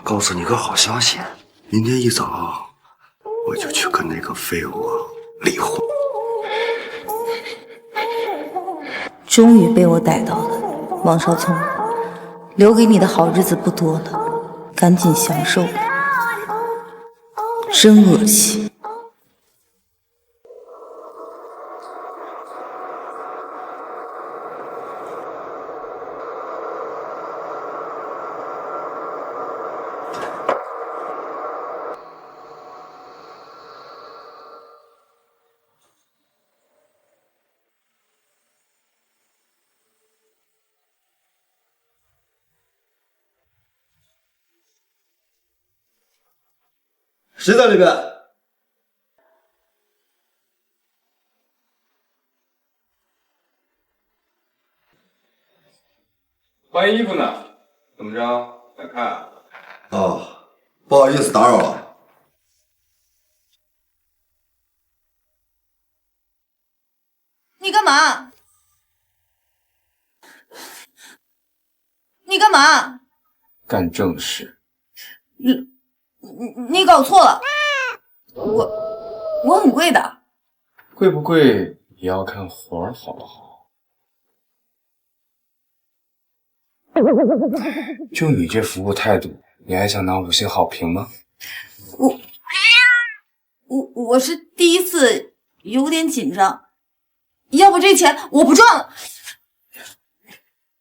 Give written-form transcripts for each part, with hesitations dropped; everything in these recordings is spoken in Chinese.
告诉你个好消息，明天一早我就去跟那个废物离婚。终于被我逮到了，王少聪，留给你的好日子不多了，赶紧享受吧。真恶心。谁在里边？换衣服呢？怎么着？想看啊？哦，不好意思打扰了。你干嘛？你干嘛？干正事。你搞错了，我很贵的。贵不贵也要看活儿好不好。就你这服务态度，你还想拿5星好评吗？我是第一次，有点紧张。要不这钱我不赚了。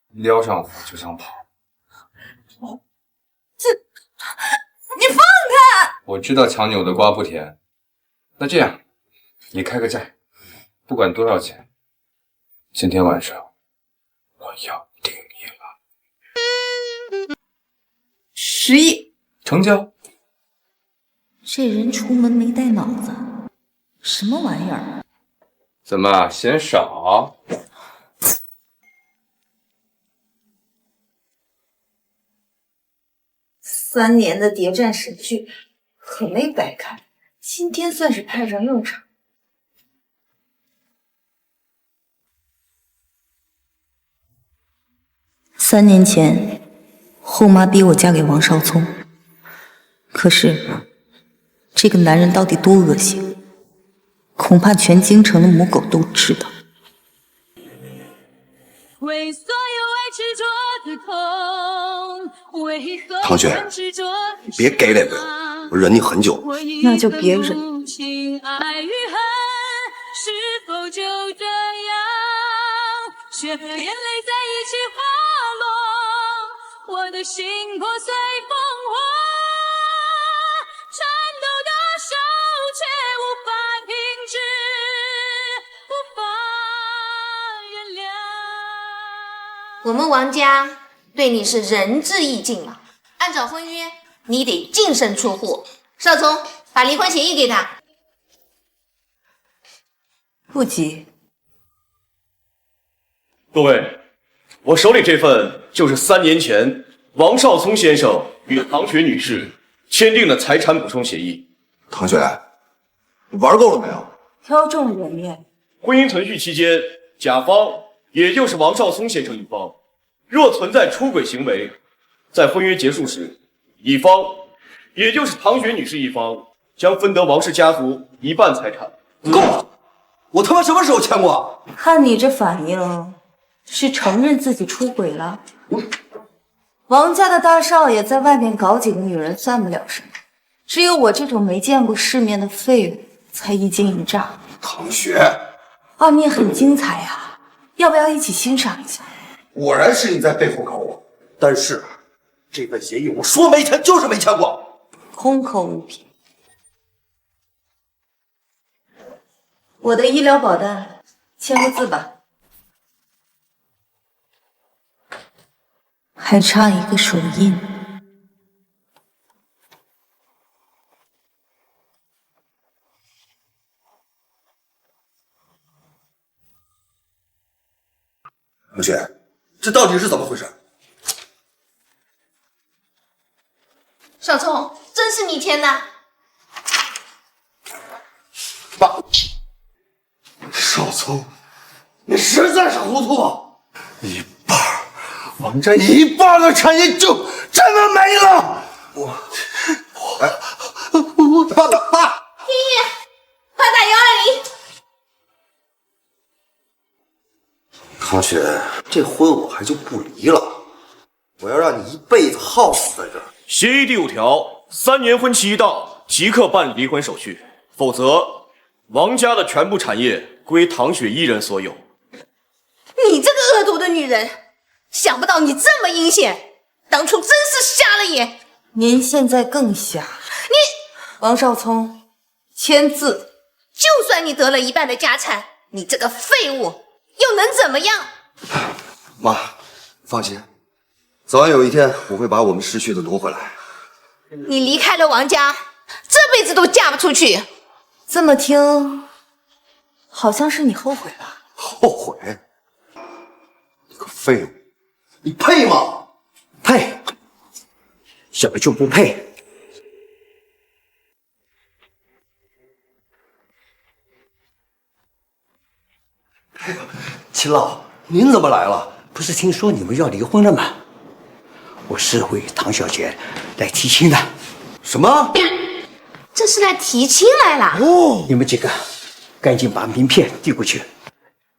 撩上我就想跑。你放开！我知道强扭的瓜不甜。那这样，你开个价，不管多少钱，今天晚上我要定你了。10亿，成交。这人出门没带脑子，什么玩意儿？怎么嫌少？3年的谍战神剧可没白看，今天算是派上用场。3年前，后妈逼我嫁给王少聪，可是这个男人到底多恶心，恐怕全京城的母狗都知道。唐雪，你别给脸给我，我忍你很久。那就别忍。血和眼泪在一起滑落，我的心破碎风化，颤抖的手却无法停止，无法原谅。我们王家对你是仁至义尽了，按照婚约，你得净身出户。少聪，把离婚协议给他。不急。各位，我手里这份就是3年前王少聪先生与唐雪女士签订的财产补充协议。唐雪，你玩够了没有？挑重点面。婚姻存续期间，甲方也就是王少聪先生一方，若存在出轨行为，在婚约结束时，乙方也就是唐雪女士一方将分得王氏家族1半财产。够了！我他妈什么时候签过？看你这反应，是承认自己出轨了。王家的大少爷在外面搞几个女人算不了什么，只有我这种没见过世面的废物才一惊一乍。唐雪，画面很精彩啊，要不要一起欣赏一下？果然是你在背后搞我，但是这份协议我说没签就是没签过，空口无凭。我的医疗保单，签个字吧。还差一个手印。唐雪，这到底是怎么回事？少聪，真是你签的？爸，少聪，你实在是糊涂啊！王家1半的产业就这么没了！爸，快打120！唐雪，这婚我还就不离了，我要让你一辈子耗死在这儿。协议第5条，3年婚期一到，即刻办理离婚手续，否则王家的全部产业归唐雪一人所有。你这个恶毒的女人，想不到你这么阴险，当初真是瞎了眼。您现在更瞎。你王少聪，签字。就算你得了1半的家产，你这个废物又能怎么样？妈，放心，早晚有一天我会把我们失去的夺回来。你离开了王家，这辈子都嫁不出去。这么听，好像是你后悔了。后悔？你个废物，你配吗？配？怎么就不配？秦老，您怎么来了？不是听说你们要离婚了吗？我是为唐小姐来提亲的。什么？这是来提亲来了。哦，你们几个赶紧把名片递过去。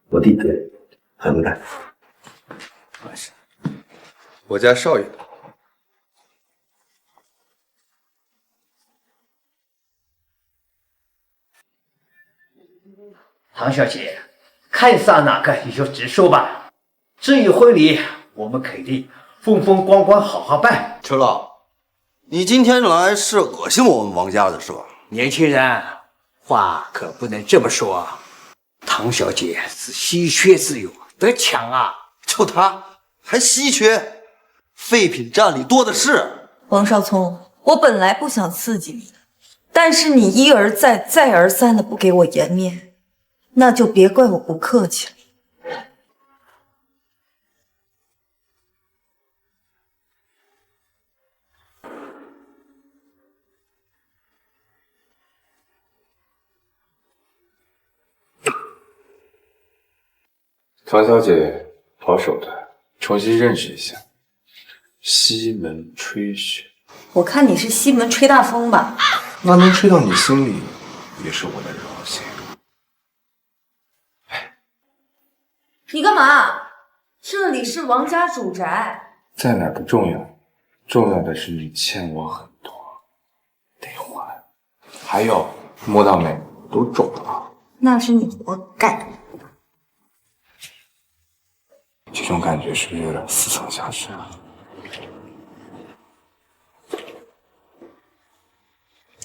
我弟弟还没来。我家少爷。唐小姐，看上哪个你就直说吧。至于婚礼，我们肯定风风光光好好办。陈老，你今天来是恶心我们王家的是吧？年轻人，话可不能这么说。唐小姐是稀缺之友，得抢啊！就他还稀缺，废品站里多的是。王少聪，我本来不想刺激你的，但是你一而再、再而三的不给我颜面，那就别怪我不客气了。唐小姐，好手段，重新认识一下。西门吹雪，我看你是西门吹大风吧？那能吹到你心里，也是我的荣幸。你干嘛？这里是王家主宅。在哪不重要，重要的是你欠我很多，得还。还有，摸到没？都肿了。那是你活该。这种感觉是不是有点似曾相识啊？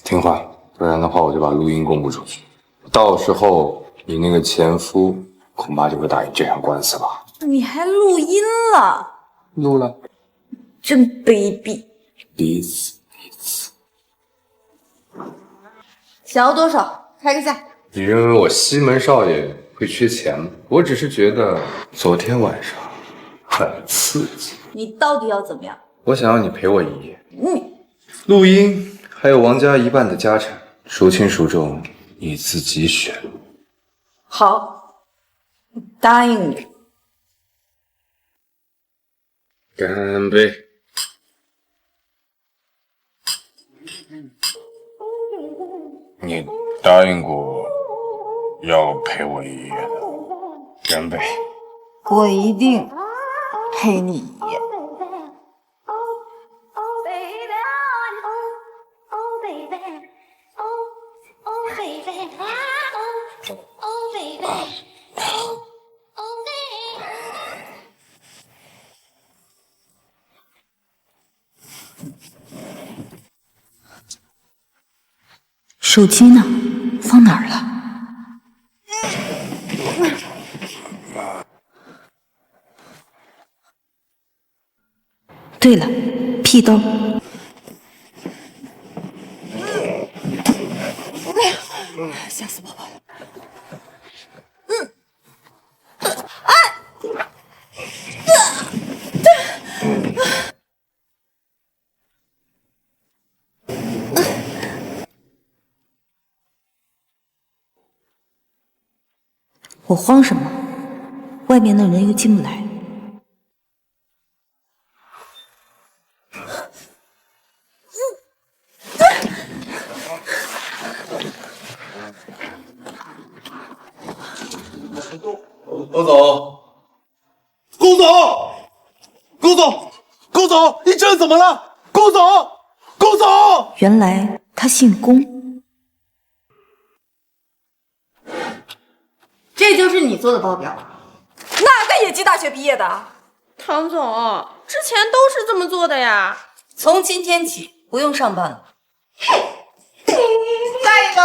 听话，不然的话我就把录音公布出去，到时候你那个前夫恐怕就会打赢这场官司了。你还录音了？录了，真卑鄙！第一次。想要多少？开个价。你认为我西门少爷会缺钱吗？我只是觉得昨天晚上很刺激。你到底要怎么样？我想要你陪我一夜。你录音还有王家1半的家产，孰轻孰重，你自己选。好，答应你。干杯！你答应过要陪我一夜的，干杯！我一定陪你一夜。手机呢？放哪儿了？对了，屁兜。吓死宝宝了。我慌什么？外面的人又进不来。龚总，龚总，龚总，龚总，你这怎么了？龚总，龚总，原来他姓龚。这就是你做的报表？哪个野鸡大学毕业的？唐总，之前都是这么做的呀。从今天起不用上班了。下一个。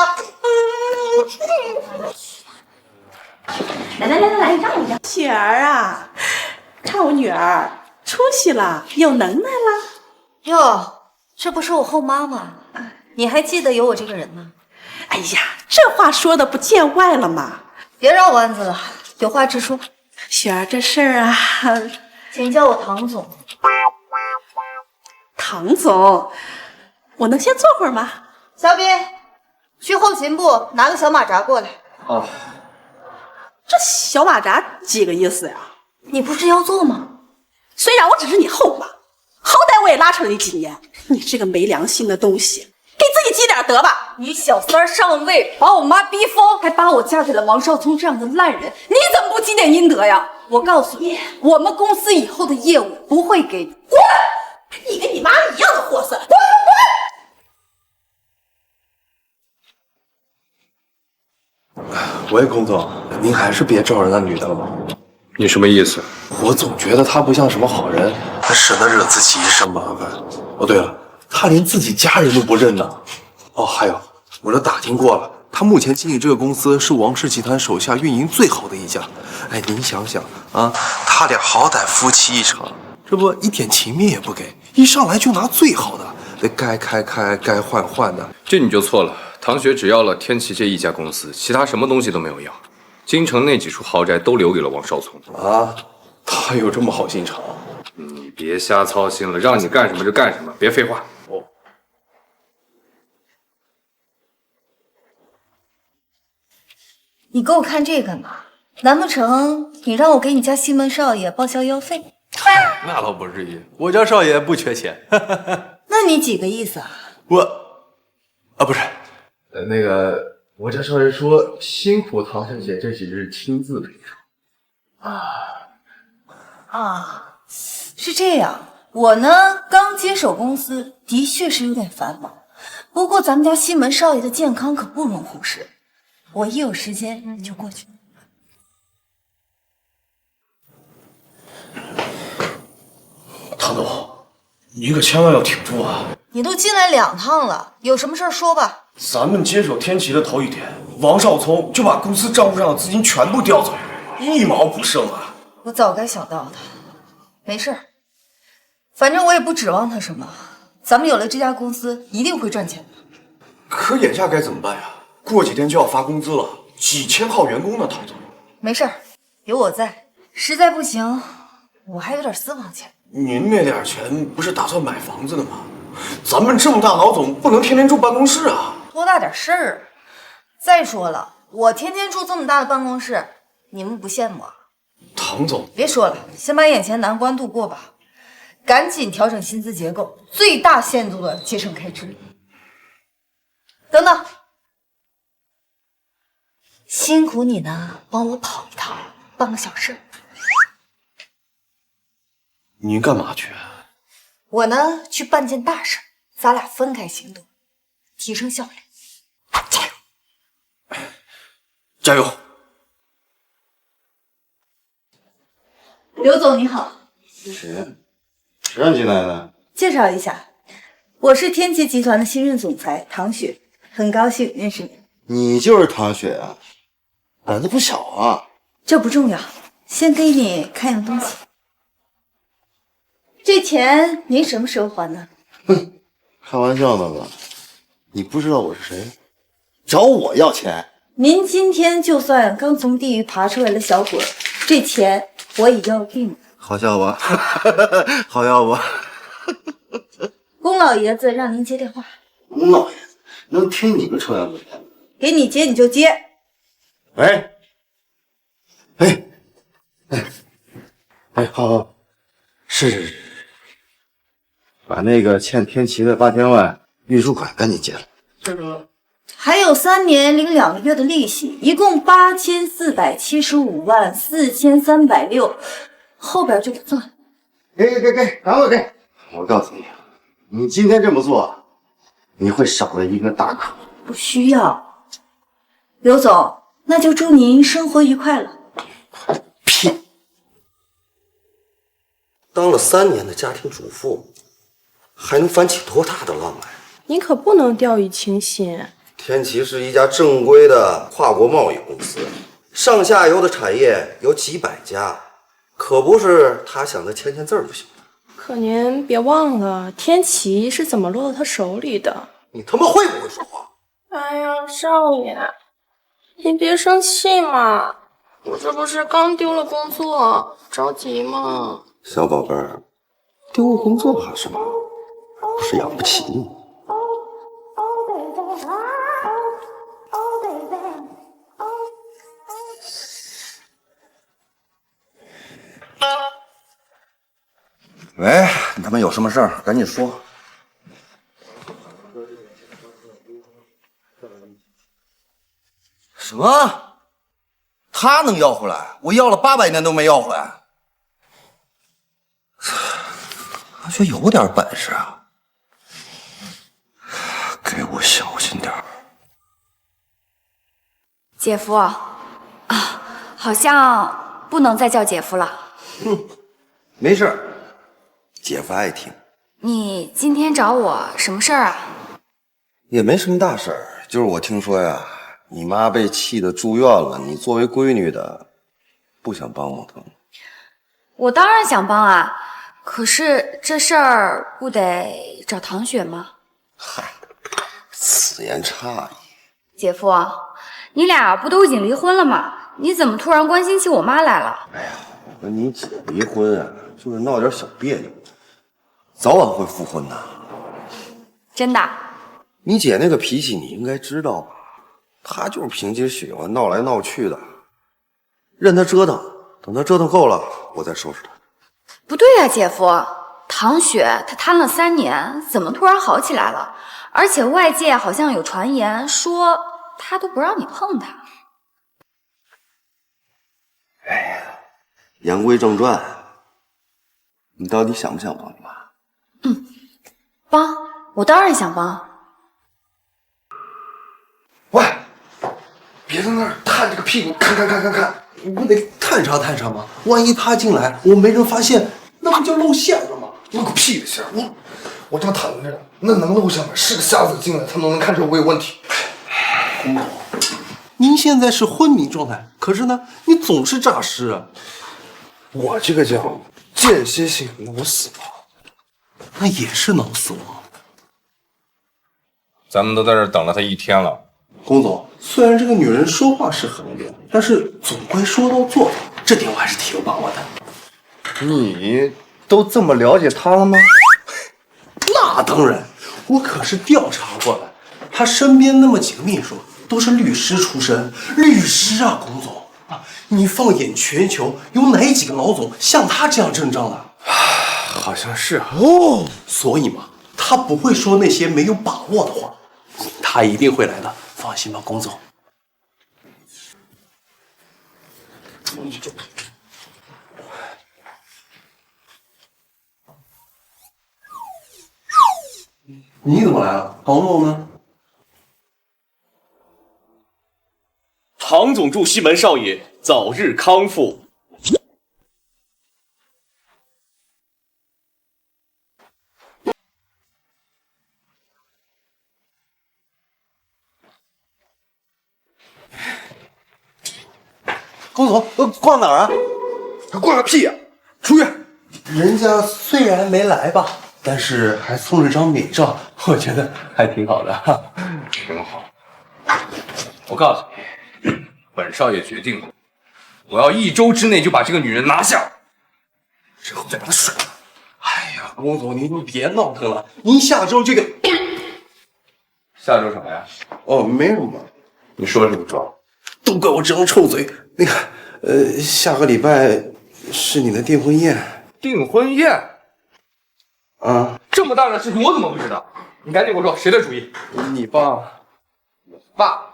来，让一让。雪儿啊，看我女儿出息了，有能耐了。哟，这不是我后妈吗？你还记得有我这个人吗？哎呀，这话说的不见外了吗？别绕弯子了，有话直说。雪儿，这事儿啊，请叫我唐总。唐总，我能先坐会儿吗？小斌，去后勤部拿个小马扎过来。哦，这小马扎几个意思呀？你不是要做吗？虽然我只是你后妈，好歹我也拉扯了你几年。你这个没良心的东西，给自己积点德吧！你小三上位，把我妈逼疯，还把我嫁给了王少聪这样的烂人，你怎么不积点阴德呀？我告诉你，我们公司以后的业务不会给你。滚！你跟你妈一样的货色，滚！喂，龚总，您还是别招惹那女的了吧？你什么意思？我总觉得她不像什么好人，还省得惹自己一身麻烦。哦，对了，她连自己家人都不认呢。哦，还有，我都打听过了，她目前经理这个公司是王氏集团手下运营最好的一家。哎，您想想啊，他俩好歹夫妻一场，这不一点情面也不给，一上来就拿最好的，得该开开，该换换的。这你就错了。唐雪只要了天齐这一家公司，其他什么东西都没有要。京城那几处豪宅都留给了王少聪。啊，他有这么好心肠？你别瞎操心了，让你干什么就干什么，别废话。哦。你给我看这干嘛？难不成你让我给你家西门少爷报销药费？那倒不至于，我家少爷不缺钱。那你几个意思啊？不是，那个我家少爷说辛苦唐小姐这几日亲自陪着。是这样。我呢刚接手公司，的确是有点繁忙。不过咱们家西门少爷的健康可不容忽视，我一有时间就过去。唐总，你可千万要挺住啊！你都进来2趟了，有什么事儿说吧。咱们接手天齐的头一天，王少聪就把公司账户上的资金全部调走，一毛不剩啊！我早该想到的。没事儿，反正我也不指望他什么。咱们有了这家公司，一定会赚钱的。可眼下该怎么办呀？过几天就要发工资了，几千号员工呢，唐总。没事儿，有我在。实在不行，我还有点私房钱。您那点钱不是打算买房子的吗？咱们这么大老总，不能天天住办公室啊！多大点事儿。再说了，我天天住这么大的办公室，你们不羡慕啊？唐总，别说了，先把眼前难关度过吧。赶紧调整薪资结构，最大限度的节省开支。等等，辛苦你呢，帮我跑一趟，办个小事。您干嘛去？我呢去办件大事，咱俩分开行动，提升效率。加油！加油！刘总你好，谁让进来的？介绍一下，我是天齐集团的新任总裁唐雪，很高兴认识你。你就是唐雪啊，胆子不小啊。这不重要，先给你看样东西。这钱您什么时候还呢？哼，开玩笑呢吧？你不知道我是谁？找我要钱？您今天就算刚从地狱爬出来的小鬼，这钱我也要定了。好笑吧？好笑吧？龚老爷子让您接电话。龚老爷子能听你个臭氧嘴？给你接你就接。喂，好，是，把那个欠天齐的8000万预付款赶紧结了。这个还有3年零2个月的利息，一共8475万4360，后边就不算。给，赶快给！我告诉你，你今天这么做，你会少了一个大客户。不需要，刘总，那就祝您生活愉快了。屁！当了3年的家庭主妇，还能翻起多大的浪来？你可不能掉以轻心。天齐是一家正规的跨国贸易公司，上下游的产业有几百家，可不是他想的签字就行了。可您别忘了，天齐是怎么落到他手里的。你他妈会不会说话？哎呀，少爷，您别生气嘛，我这不是刚丢了工作，着急吗？小宝贝儿，丢了工作怕什么？不是养不起你。喂，你他妈有什么事儿？赶紧说。什么？他能要回来？我要了800年都没要回来。他就有点本事啊！给我小心点儿。姐夫啊，好像不能再叫姐夫了。没事儿，姐夫爱听。你今天找我什么事儿啊？也没什么大事儿，就是我听说呀，你妈被气得住院了，你作为闺女的，不想帮帮她吗？我当然想帮啊，可是这事儿不得找唐雪吗？嗨，此言差矣。姐夫，你俩不都已经离婚了吗？你怎么突然关心起我妈来了？哎呀，我跟你姐离婚啊，就是闹点小别扭，早晚会复婚的。真的？你姐那个脾气你应该知道吧？她就是凭借喜欢闹来闹去的，任她折腾，等她折腾够了，我再收拾她。不对呀，姐夫，唐雪她瘫了3年，怎么突然好起来了？而且外界好像有传言说她都不让你碰她。哎呀，言归正传，你到底想不想帮你妈？帮，我当然想帮。喂，别在那儿探着个屁股看，你不得探查吗？万一他进来，我没人发现，那不就露馅了吗？露个屁的馅！我正躺着呢，那能露馅吗？是个瞎子进来，他能看出我有问题。洪总，您现在是昏迷状态，可是呢，你总是诈尸啊。我这个叫间歇性脑死亡，那也是脑死亡。咱们都在这儿等了他1天了。龚总，虽然这个女人说话是很厉害，但是总归说到做到，这点我还是挺有把握的。你都这么了解她了吗？那当然，我可是调查过的。他身边那么几个秘书都是律师出身，律师啊，龚总啊，你放眼全球，有哪几个老总像他这样阵仗的？好像是啊。哦，所以嘛，他不会说那些没有把握的话，他一定会来的，放心吧，龚总。你怎么来了？唐总呢？唐总祝西门少爷早日康复。龚总，逛哪儿啊？逛个屁呀！出去！人家虽然没来吧，但是还送了张美照，我觉得还挺好的。挺好。我告诉你，本少爷决定了，我要1周之内就把这个女人拿下，之后再把她甩了。哎呀，龚总，您就别闹腾了，您下周就给……下周什么呀？哦，没什么。你说什么状？都怪我这张臭嘴。那个，下个礼拜是你的订婚宴。订婚宴？啊，这么大的事情我怎么不知道？你赶紧给我说，谁的主意？你爸。爸，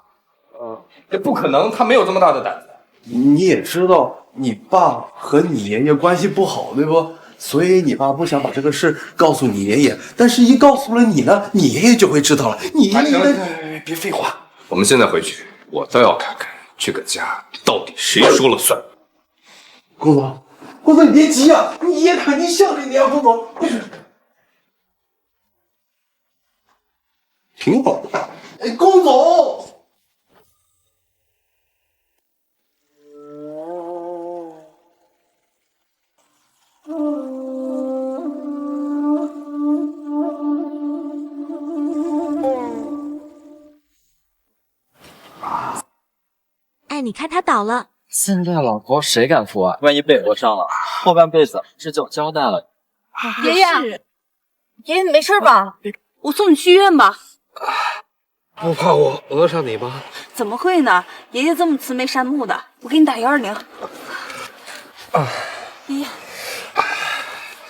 这不可能，他没有这么大的胆子。你也知道，你爸和你爷爷关系不好，对不？所以你爸不想把这个事告诉你爷爷，但是一告诉了你呢，你爷爷就会知道了。你爷爷别废话，我们现在回去，我倒要看看这个家到底谁说了算。龚总，龚总你别急啊，你爷爷肯定向着你啊，龚总。挺好的。哎，龚总。哎，你看他倒了。现在老头谁敢扶啊？万一被讹上了，后半辈子这就交代了。爷爷，爷爷你没事吧？我送你去医院吧。不怕我讹上你吗？怎么会呢？爷爷这么慈眉善目的，我给你打120。爷爷，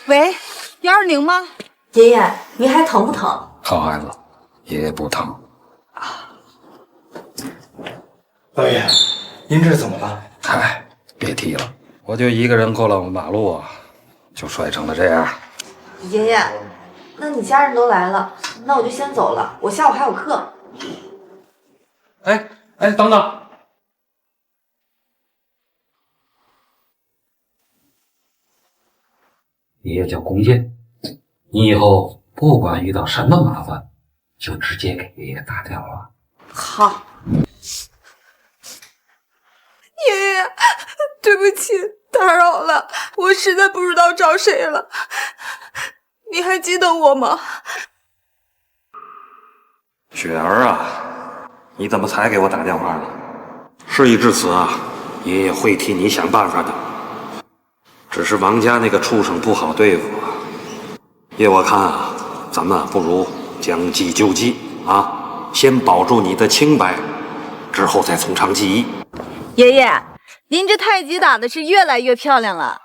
喂，120吗？爷爷，您还疼不疼？好孩子，爷爷不疼。老爷，您这是怎么了？嗨，别提了，我就一个人过了马路啊，就摔成了这样。爷爷，那你家人都来了，那我就先走了，我下午还有课。哎，等等，爷爷叫龚健，你以后不管遇到什么麻烦，就直接给爷爷打电话。好。爷爷，对不起，打扰了，我实在不知道找谁了。你还记得我吗？雪儿啊，你怎么才给我打电话呢？事已至此啊，爷爷会替你想办法的。只是王家那个畜生不好对付啊。爷我看啊，咱们不如将计就计啊，先保住你的清白，之后再从长计议。爷爷，您这太极打的是越来越漂亮了。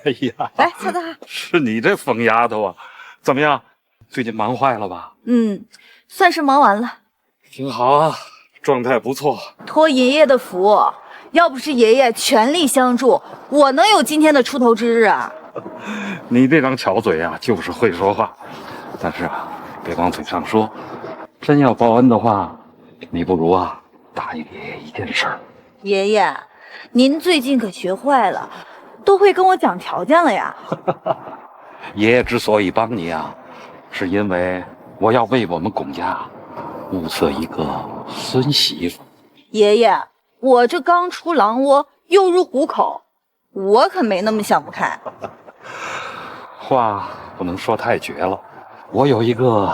哎呀，来擦擦汗。是你这疯丫头啊！怎么样，最近忙坏了吧？算是忙完了。挺好啊，状态不错。托爷爷的福，要不是爷爷全力相助，我能有今天的出头之日啊？你这张巧嘴啊，就是会说话。但是啊，别光嘴上说，真要报恩的话，你不如啊答应爷爷一件事儿。爷爷，您最近可学坏了，都会跟我讲条件了呀。爷爷之所以帮你啊，是因为我要为我们龚家物色一个孙媳妇。爷爷，我这刚出狼窝，又入虎口，我可没那么想不开。话不能说太绝了，我有一个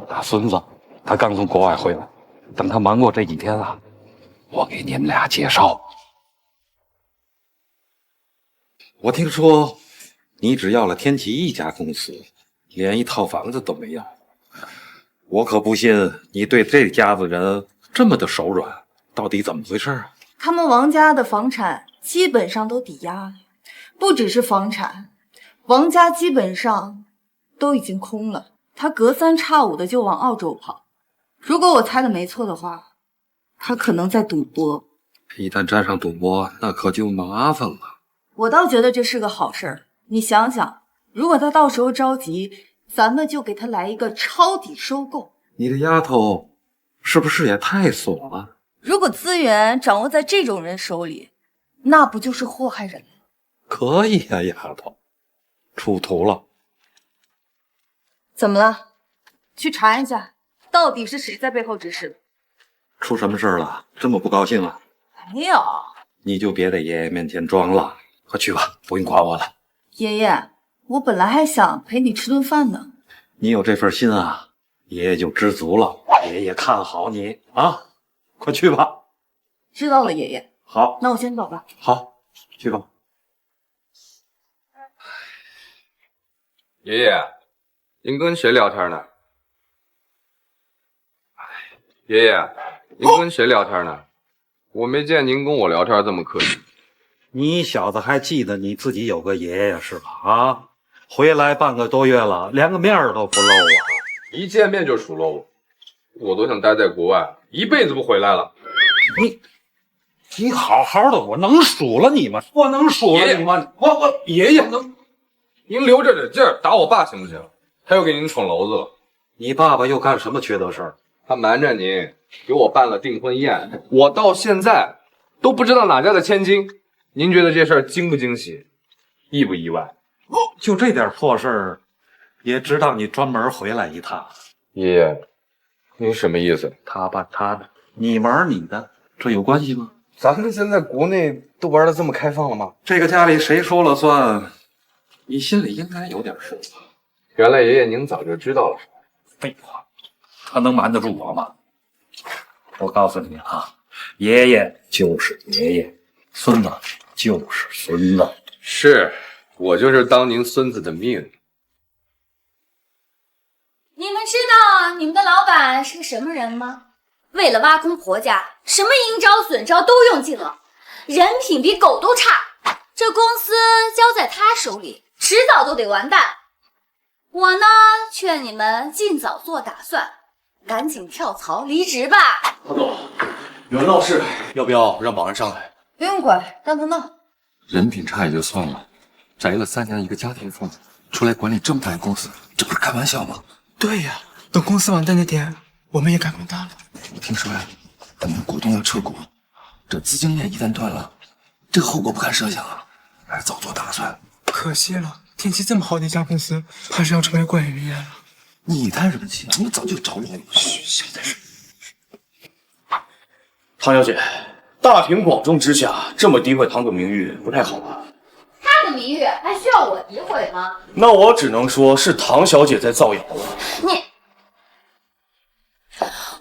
大孙子，他刚从国外回来，等他忙过这几天啊，我给你们俩介绍。我听说你只要了天齐一家公司，连一套房子都没要。我可不信你对这家子人这么的手软，到底怎么回事啊？他们王家的房产基本上都抵押了，不只是房产，王家基本上都已经空了。他隔三差五的就往澳洲跑。如果我猜的没错的话，他可能在赌博。一旦沾上赌博，那可就麻烦了。我倒觉得这是个好事儿。你想想，如果他到时候着急，咱们就给他来一个抄底收购。你这丫头是不是也太怂了？如果资源掌握在这种人手里，那不就是祸害人了？可以呀，丫头，出图了。怎么了？去查一下，到底是谁在背后指使的？出什么事了？这么不高兴啊？没有。你就别在爷爷面前装了，快去吧，不用夸我了。爷爷，我本来还想陪你吃顿饭呢。你有这份心啊，爷爷就知足了。爷爷看好你啊，快去吧。知道了，爷爷。好，那我先走了。好，去吧。爷爷，您跟谁聊天呢？爷爷，您跟谁聊天呢？我没见您跟我聊天这么客气。你小子还记得你自己有个爷爷是吧？啊，回来半个多月了，连个面都不露啊！一见面就数落我，我都想待在国外，一辈子不回来了。你好好的，我能数了你吗？我能数了你吗？我爷爷能，您留着点劲儿打我爸行不行？他又给您闯娄子了。你爸爸又干什么缺德事儿？他瞒着您，给我办了订婚宴，我到现在都不知道哪家的千金。您觉得这事儿惊不惊喜，意不意外？就这点破事儿，也知道你专门回来一趟。爷爷，您什么意思？他办他的，你玩你的，这有关系吗？咱们现在国内都玩的这么开放了吗？这个家里谁说了算？你心里应该有点数吧？原来爷爷您早就知道了。废话，他能瞒得住我吗？我告诉你啊，爷爷就是爷爷，孙子就是孙子。是，我就是当您孙子的命。你们知道你们的老板是个什么人吗？为了挖空婆家，什么阴招损招都用尽了，人品比狗都差。这公司交在他手里，迟早都得完蛋。我呢，劝你们尽早做打算，赶紧跳槽离职吧。唐总，有人闹事，要不要让保安上来？不用管，让他闹。人品差也就算了，宅了3年的一个家庭妇女，出来管理这么大的公司，这不是开玩笑吗？对呀，等公司完蛋那天，我们也该滚蛋了。我听说呀，他们股东要撤股，这资金链一旦断了，这个后果不堪设想啊！还是早做打算。可惜了，天气这么好的一家公司，怕是要成为官员了。你叹什么气？你早就着落了。嘘，现在是。唐小姐，大庭广众之下这么诋毁唐总名誉，不太好吧？他的名誉还需要我诋毁吗？那我只能说是唐小姐在造谣了。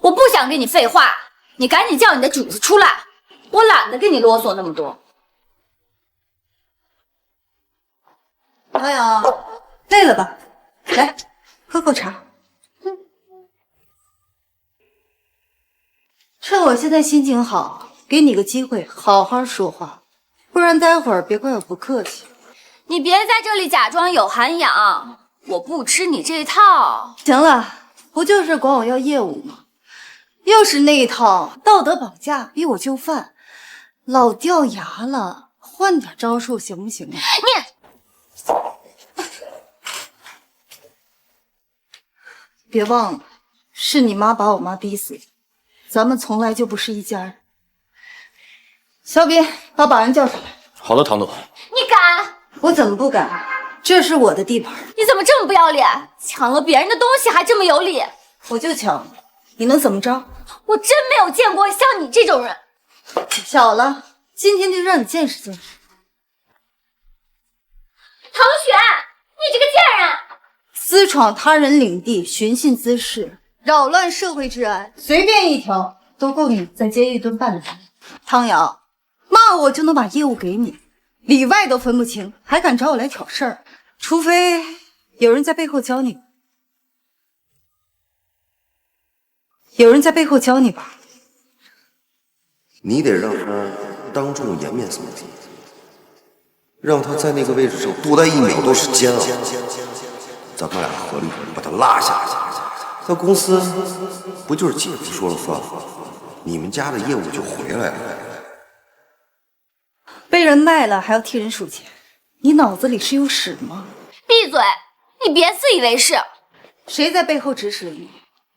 我不想跟你废话，你赶紧叫你的主子出来，我懒得跟你啰嗦那么多。唐瑶，累了吧？来，喝口茶。趁我现在心情好，给你个机会好好说话，不然待会儿别怪我不客气。你别在这里假装有涵养，我不吃你这套。行了，不就是管我要业务吗？又是那一套道德绑架，逼我就范，老掉牙了，换点招数行不行啊？别忘了，是你妈把我妈逼死的，咱们从来就不是一家人。小斌，把保安叫上来。好的，唐总。你敢？我怎么不敢？这是我的地盘。你怎么这么不要脸？抢了别人的东西还这么有理？我就抢，你能怎么着？我真没有见过像你这种人。巧了，今天就让你见识见识。唐雪，你这个贱人！私闯他人领地，寻衅滋事，扰乱社会治安，随便一条都够你在监狱蹲半年。汤瑶，骂我就能把业务给你，里外都分不清，还敢找我来挑事儿？除非有人在背后教你，有人在背后教你吧？你得让他当众颜面扫地，让他在那个位置上多待1秒都是煎熬。咱们俩合力把他拉下去，那公司不就是姐夫说了算吗？你们家的业务就回来了。被人卖了还要替人数钱，你脑子里是有屎吗？闭嘴！你别自以为是。谁在背后指使你？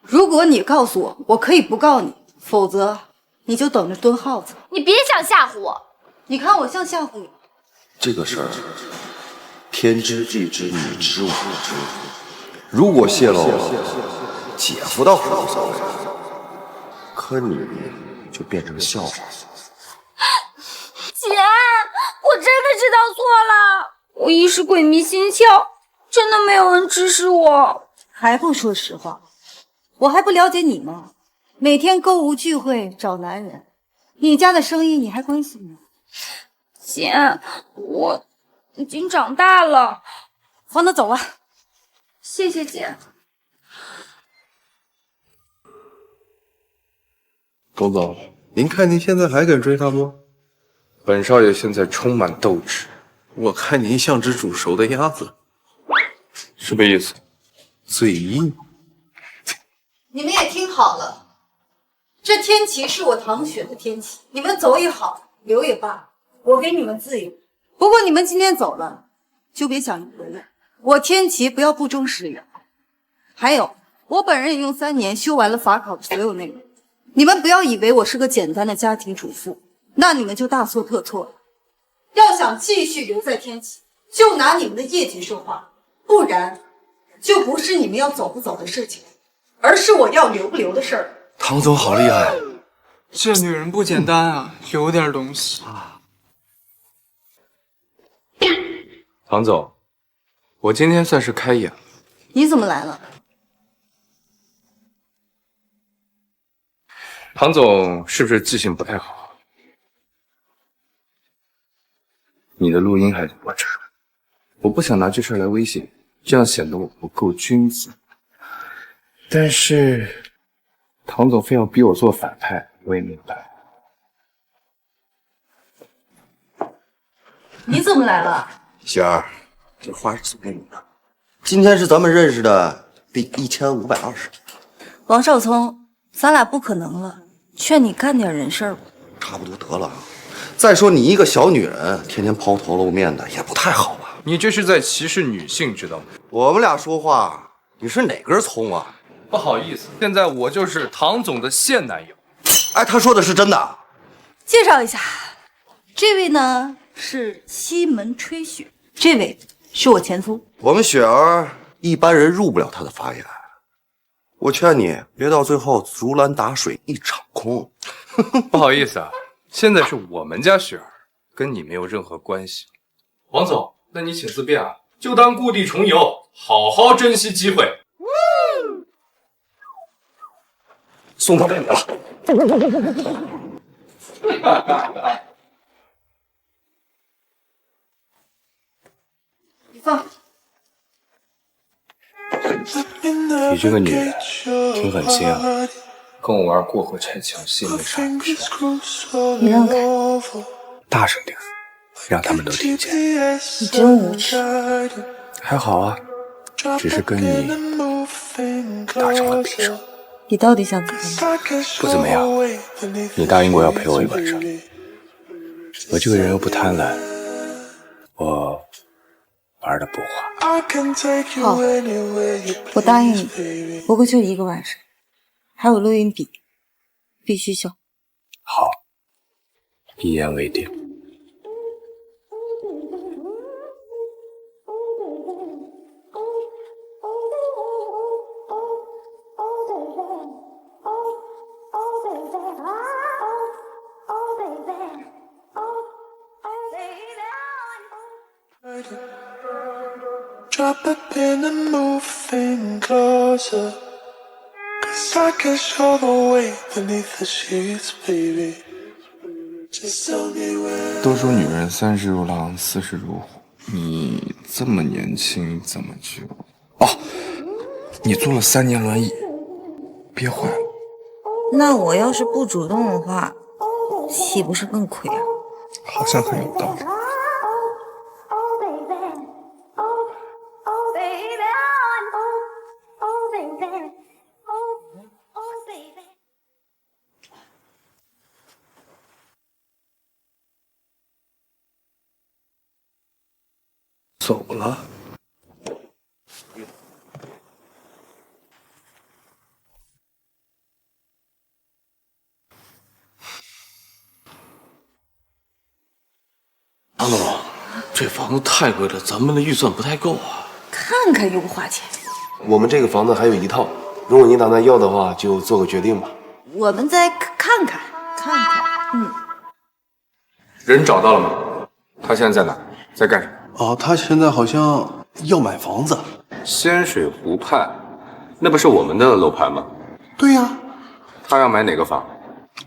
如果你告诉我，我可以不告你，否则你就等着蹲耗子。你别想吓唬我。你看我像吓唬你？这个事儿，天知地知，你知我知。如果泄露了，姐夫倒是无所谓，可你就变成笑话。姐，我真的知道错了，我一时鬼迷心窍，真的没有人指使我。还不说实话？我还不了解你吗？每天购物聚会找男人，你家的生意你还关心吗？姐，我已经长大了，放他走了。谢谢姐。龚总，您看您现在还敢追她不？本少爷现在充满斗志，我看您像只煮熟的鸭子，什么意思？嘴硬。你们也听好了，这天齐是我唐雪的天齐，你们走也好，留也罢，我给你们自由。不过你们今天走了，就别想回来。我天齐不要不忠实的员工。还有，我本人也用3年修完了法考的所有内容。你们不要以为我是个简单的家庭主妇，那你们就大错特错了。要想继续留在天齐，就拿你们的业绩说话，不然就不是你们要走不走的事情，而是我要留不留的事儿。唐总好厉害，这女人不简单啊，有点东西。唐总，我今天算是开眼了。你怎么来了？唐总是不是记性不太好？你的录音还在我这儿，我不想拿这事来威胁，这样显得我不够君子。但是唐总非要逼我做反派，我也明白。你怎么来了？雪儿，这花是送给你的。今天是咱们认识的第1520。王少聪，咱俩不可能了，劝你干点人事儿吧。差不多得了。再说你一个小女人，天天抛头露面的，也不太好吧？你这是在歧视女性，知道吗？我们俩说话，你是哪根葱啊？不好意思，现在我就是唐总的现男友。哎，他说的是真的。介绍一下，这位呢是西门吹雪，这位是我前夫。我们雪儿一般人入不了她的法眼，我劝你别到最后竹篮打水一场空。不好意思啊，现在是我们家雪儿，跟你没有任何关系。王总，那你请自便啊，就当故地重游，好好珍惜机会。送到这里了。你放。你这个女人挺狠心啊，跟我玩过河拆桥，心没啥不是。你让开，大声点，让他们都听见。你真无耻。还好啊，只是跟你达成了平手。你到底想怎么样？不怎么样，你答应过要陪我一晚上。我这个人又不贪婪，我玩的不花。好，我答应你，不过就1个晚上，还有录音笔，必须交。好，一言为定。Drop a pin and moving closer, 'cause I can show the weight beneath the sheets, baby. Just tell me where. 都说女人30如狼，40如虎，你这么年轻，怎么就……哦，你坐了3年轮椅，憋坏了。那我要是不主动的话，岂不是更亏啊？好像很有道理。走了。唐总，这房子太贵了，咱们的预算不太够啊。看看又不花钱。我们这个房子还有1套，如果你打算要的话，就做个决定吧。我们再看看。人找到了吗？他现在在哪？在干什么？哦，他现在好像要买房子。仙水湖畔，那不是我们的楼盘吗？对呀。他要买哪个房？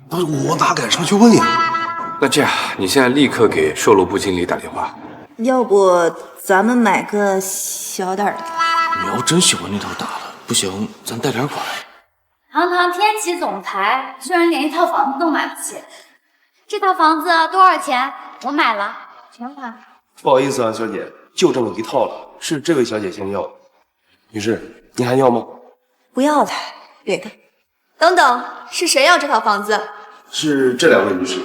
不是，我哪敢上去问呀？那这样，你现在立刻给售楼部经理打电话。要不咱们买个小点的。你要真喜欢那套大的，不行，咱贷点款。堂堂天齐总裁，居然连1套房子都买不起。这套房子多少钱？我买了，全款。不好意思啊，小姐，就这么1套了，是这位小姐先要的。女士，你还要吗？不要了，别的。等等，是谁要这套房子？是这两位女士。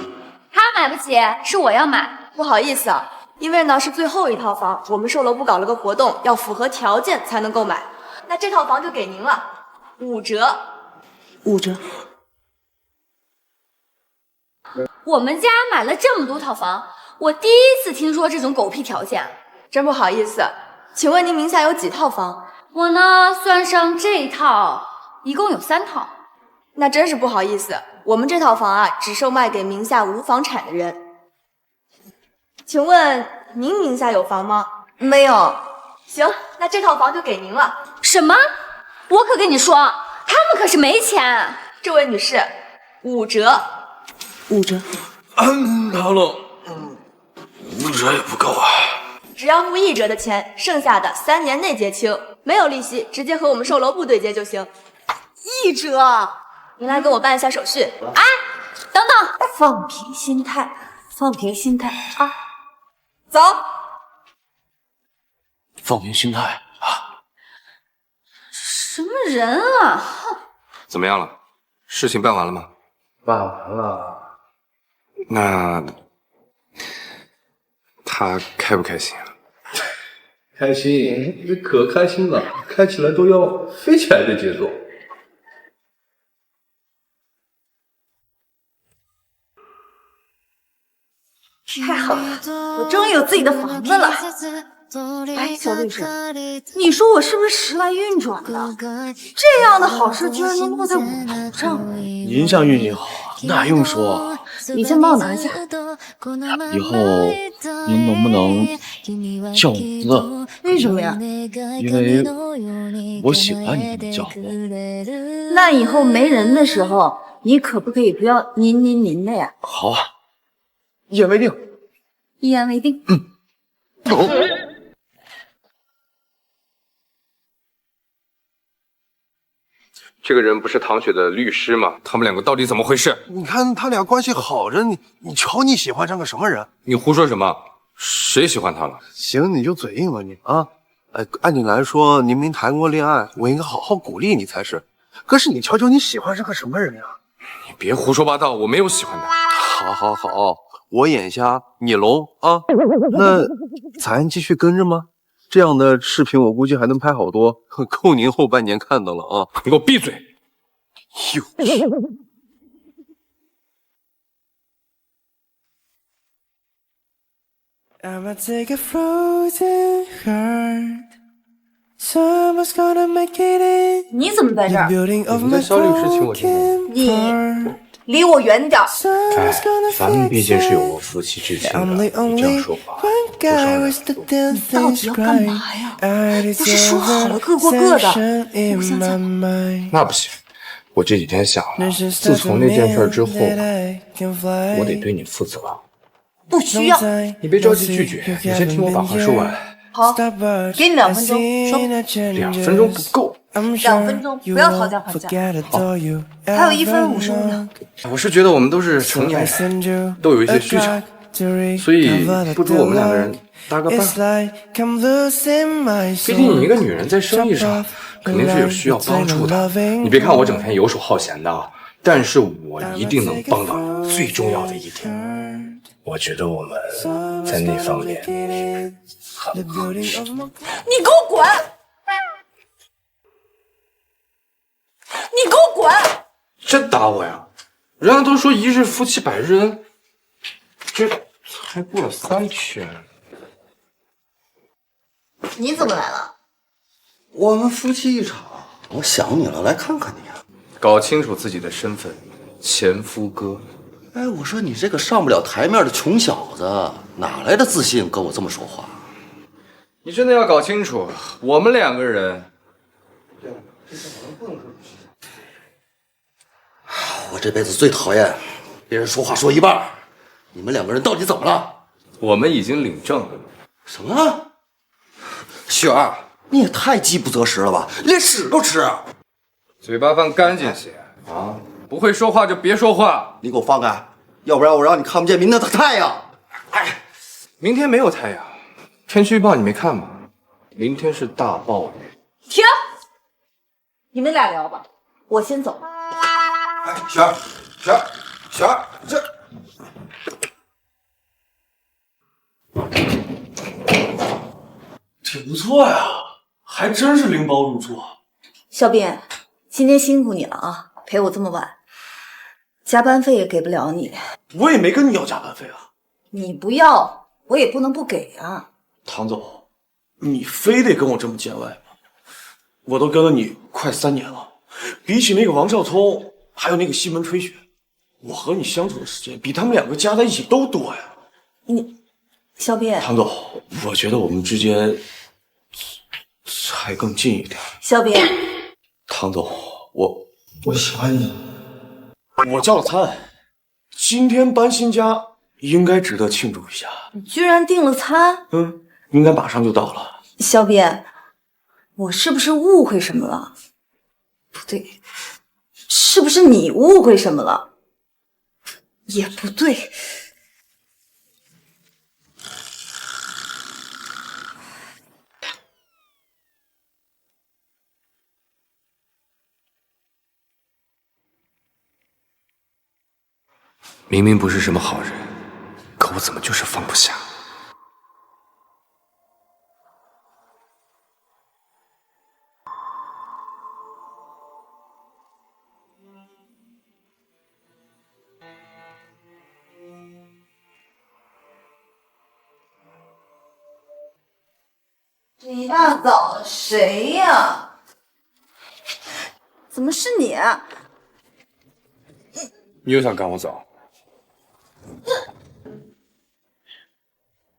他买不起，是我要买。不好意思啊，因为呢是最后一套房，我们售楼部搞了个活动，要符合条件才能购买。那这套房就给您了，5折。5折。我们家买了这么多套房，我第一次听说这种狗屁条件。真不好意思，请问您名下有几套房？我呢，算上这一套，一共有3套。那真是不好意思，我们这套房啊，只售卖给名下无房产的人。请问您名下有房吗？没有。行，那这套房就给您了。什么？我可跟你说，他们可是没钱。这位女士，5折。5折。好了，5折也不够啊。只要付1折的钱，剩下的3年内结清，没有利息，直接和我们售楼部对接就行。1折。您来跟我办一下手续。哎，等等，放平心态，放平心态啊！走。放平心态啊！什么人啊？怎么样了？事情办完了吗？办完了。那他开不开心啊？开心，这可开心了，开起来都要飞起来的节奏。太好了，我终于有自己的房子了。哎，小律师，你说我是不是时来运转呢？这样的好事居然能落在我头上。您像运气好，那还用说？你先帮我拿一下。以后您能不能叫我名字？为什么呀？因为我喜欢你这么叫我。那以后没人的时候，你可不可以不要您的呀？好啊，一言为定。一言为定。这个人不是唐雪的律师吗？他们两个到底怎么回事？你看他俩关系好着，你瞧你喜欢上个什么人？你胡说什么？谁喜欢他了？行，你就嘴硬吧你啊！哎，按理来说您没谈过恋爱，我应该好好鼓励你才是。可是你瞧瞧你喜欢上个什么人呀？你别胡说八道，我没有喜欢他。好，我眼瞎你聋啊！那咱继续跟着吗？这样的视频我估计还能拍好多，够您后半年看的了啊！你给我闭嘴！哟。I'ma take a frozen heart. Someone's gonna make it in. 你怎么在这儿？你在肖律师请我进门。你离我远点。哎，咱们毕竟是有过夫妻之情的，你这样说话不伤人。你到底要干嘛呀？不是说好了各过各的，互相讲吗？那不行，我这几天想了，自从那件事之后，我得对你负责。不需要，你别着急拒绝，你先听我把话说完。好，给你2分钟说。2分钟不够。 2分钟，不要讨价还价。好，还有1分55呢。我是觉得我们都是成年人，都有一些需求，所以不如我们2个人搭个伴。毕竟你一个女人在生意上肯定是有需要帮助的。你别看我整天游手好闲的，但是我一定能帮到你。最重要的一点，我觉得我们在那方面很合适。你给我滚！ 你给我滚！真打我呀！人家都说一日夫妻百日恩，这才过了3天。你怎么来了？我们夫妻一场，我想你了，来看看你啊。搞清楚自己的身份，前夫哥。哎，我说你这个上不了台面的穷小子，哪来的自信跟我这么说话？你真的要搞清楚，我们2个人。 我这辈子最讨厌别人说话说一半。你们2个人到底怎么了？我们已经领证了。什么？雪儿，你也太饥不择食了吧，连屎都吃！嘴巴放干净些啊！不会说话就别说话。你给我放开，要不然我让你看不见明天的太阳。哎，明天没有太阳，天气预报你没看吗？明天是大暴雨。停！你们俩聊吧，我先走。哎，雪儿，这挺不错呀，还真是拎包入住。小斌，今天辛苦你了啊，陪我这么晚，加班费也给不了你。我也没跟你要加班费啊。你不要，我也不能不给啊。唐总，你非得跟我这么见外吗？我都跟了你快3年了，比起那个王少聪，还有那个西门吹雪，我和你相处的时间比他们2个加在一起都多呀。小斌，唐总，我觉得我们之间还更近一点。小斌，唐总，我喜欢你。我叫了餐，今天搬新家，应该值得庆祝一下。你居然订了餐？应该马上就到了。小斌，我是不是误会什么了？不对，是不是你误会什么了？也不对。明明不是什么好人，可我怎么就是放不下？这一大早的谁呀？怎么是你啊？你又想赶我走？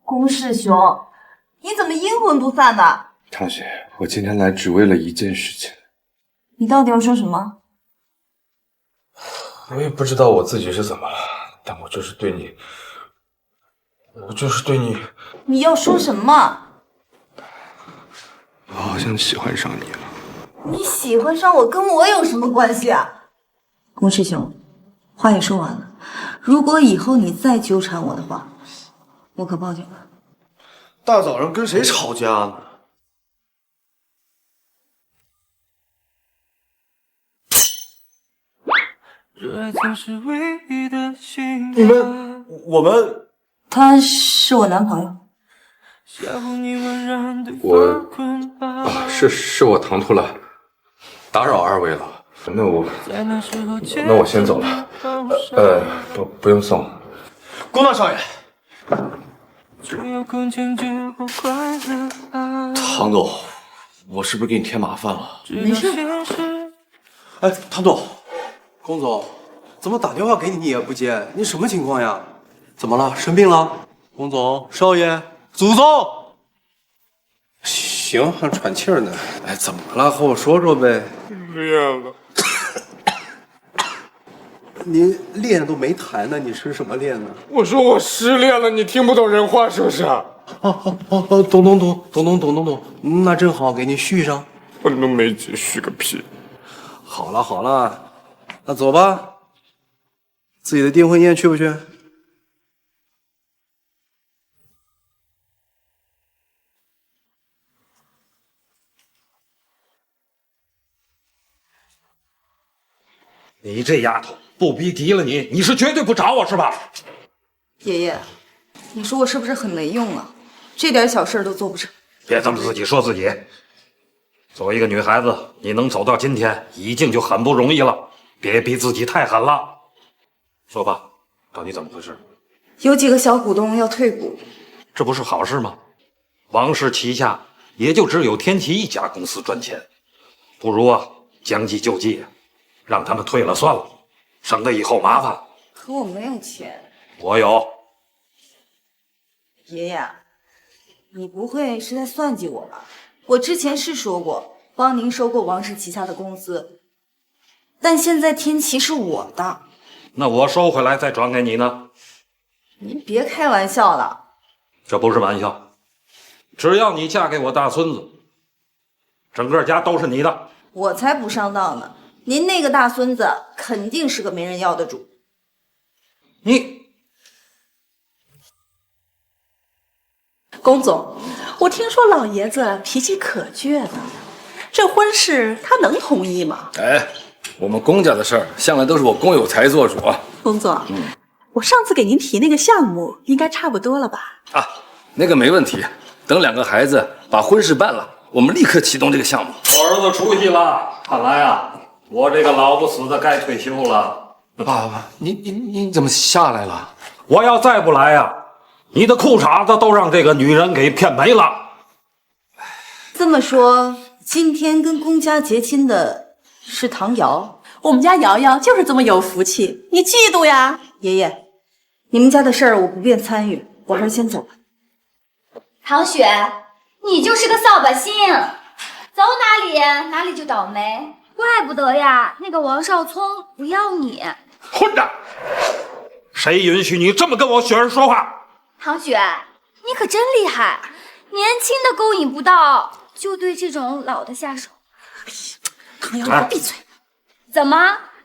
龚师兄，你怎么阴魂不散的？唐雪，我今天来只为了一件事情。你到底要说什么？我也不知道我自己是怎么了，但我就是对你，你要说什么？我好像喜欢上你了。你喜欢上我跟我有什么关系啊？龚师兄，话也说完了，如果以后你再纠缠我的话，我可报警了。大早上跟谁吵架呢？我们，他是我男朋友。是我唐突了，打扰二位了。那我先走了。不用送。公道少爷。唐总，我是不是给你添麻烦了？没事。哎，唐总，龚总，怎么打电话给你也不接？你什么情况呀？怎么了？生病了？龚总，少爷，祖宗。行，还喘气儿呢。哎，怎么了？和我说说呗。练了。您练都没弹呢，你是什么练呢？我说我失恋了，你听不懂人话是不是？懂。那正好，给你续上。我都没急，续个屁！好了，那走吧。自己的订婚宴去不去？你这丫头，不逼急了你是绝对不找我是吧？爷爷，你说我是不是很没用啊？这点小事都做不成。别这么自己说自己。作为一个女孩子，你能走到今天，已经就很不容易了。别逼自己太狠了。说吧，到底怎么回事？有几个小股东要退股，这不是好事吗？王氏旗下也就只有天齐一家公司赚钱，不如将计就计，让他们退了算了，省得以后麻烦。可我没有钱。我有。爷爷，你不会是在算计我吧？我之前是说过帮您收购王氏旗下的公司，但现在天齐是我的。那我收回来再转给你呢？您别开玩笑了。这不是玩笑，只要你嫁给我大孙子，整个家都是你的。我才不上当呢！您那个大孙子肯定是个没人要的主。龚总，我听说老爷子脾气可倔的，这婚事他能同意吗？哎，我们公家的事儿向来都是我公有财做主啊。龚总，我上次给您提那个项目，应该差不多了吧？啊，那个没问题。等2个孩子把婚事办了，我们立刻启动这个项目。我儿子出息了，看来啊，我这个老不死的该退休了。爸，你怎么下来了？我要再不来呀，你的裤衩子都让这个女人给骗没了。这么说，今天跟公家结亲的是唐瑶。我们家瑶瑶就是这么有福气，你嫉妒呀？爷爷，你们家的事儿我不便参与，我还是先走了。唐雪，你就是个扫把星，走哪里就倒霉，怪不得呀，那个王少聪不要你。混账！谁允许你这么跟我雪儿说话？唐雪，你可真厉害，年轻的勾引不到，就对这种老的下手。唐瑶，你给我闭嘴！怎么，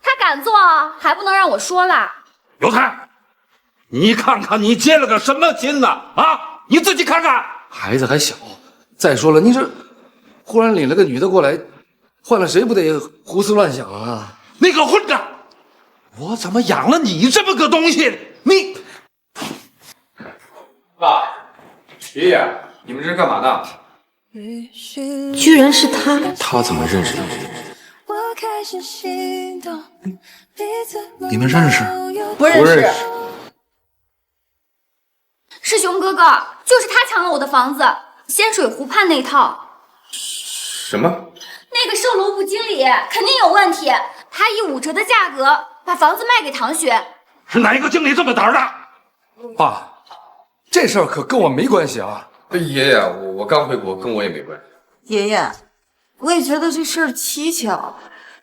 他敢做，还不能让我说了？有才，你看看你结了个什么亲呢？啊，你自己看看。孩子还小，再说了，你这忽然领了个女的过来，换了谁不得胡思乱想啊？你个混账！我怎么养了你这么个东西？你，爸，爷爷，你们这是干嘛呢？居然是他！他怎么认识你？你们认识？不认识。师兄哥哥，就是他抢了我的房子，仙水湖畔那套。什么？那个售楼部经理肯定有问题，他以5折的价格把房子卖给唐雪。是哪个经理这么胆大？爸，这事儿可跟我没关系啊！爷爷，我刚回国，跟我也没关系。爷爷，我也觉得这事儿蹊跷，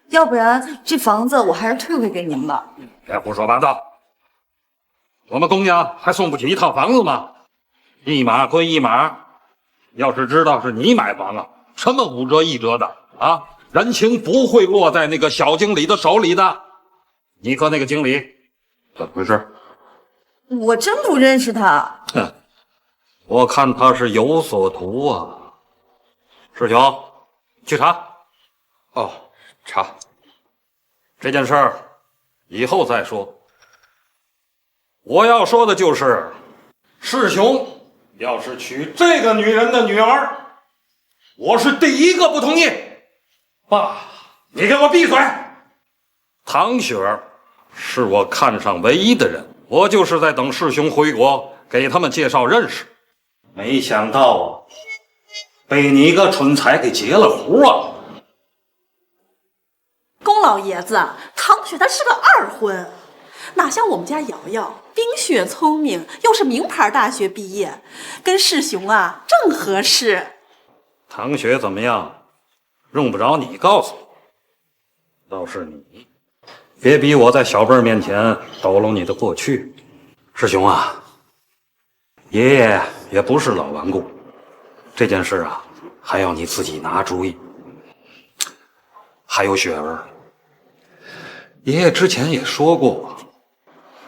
要不然这房子我还是退回给您吧。别胡说八道！我们公家还送不起一套房子吗？一码归一码。要是知道是你买房啊，什么5折1折的啊，人情不会落在那个小经理的手里的。你和那个经理怎么回事？我真不认识他。哼，我看他是有所图啊。师兄，去查。哦，查。这件事儿以后再说。我要说的就是，师兄要是娶这个女人的女儿，我是第一个不同意。爸，你给我闭嘴！唐雪是我看上唯一的人，我就是在等师兄回国给他们介绍认识。没想到啊，被你个蠢材给截了胡啊！龚老爷子，唐雪她是个2婚，哪像我们家瑶瑶，冰雪聪明，又是名牌大学毕业，跟世雄啊正合适。唐雪怎么样？用不着你告诉我，倒是你，别逼我在小辈面前抖搂你的过去。师兄啊，爷爷也不是老顽固，这件事啊，还要你自己拿主意。还有雪儿，爷爷之前也说过，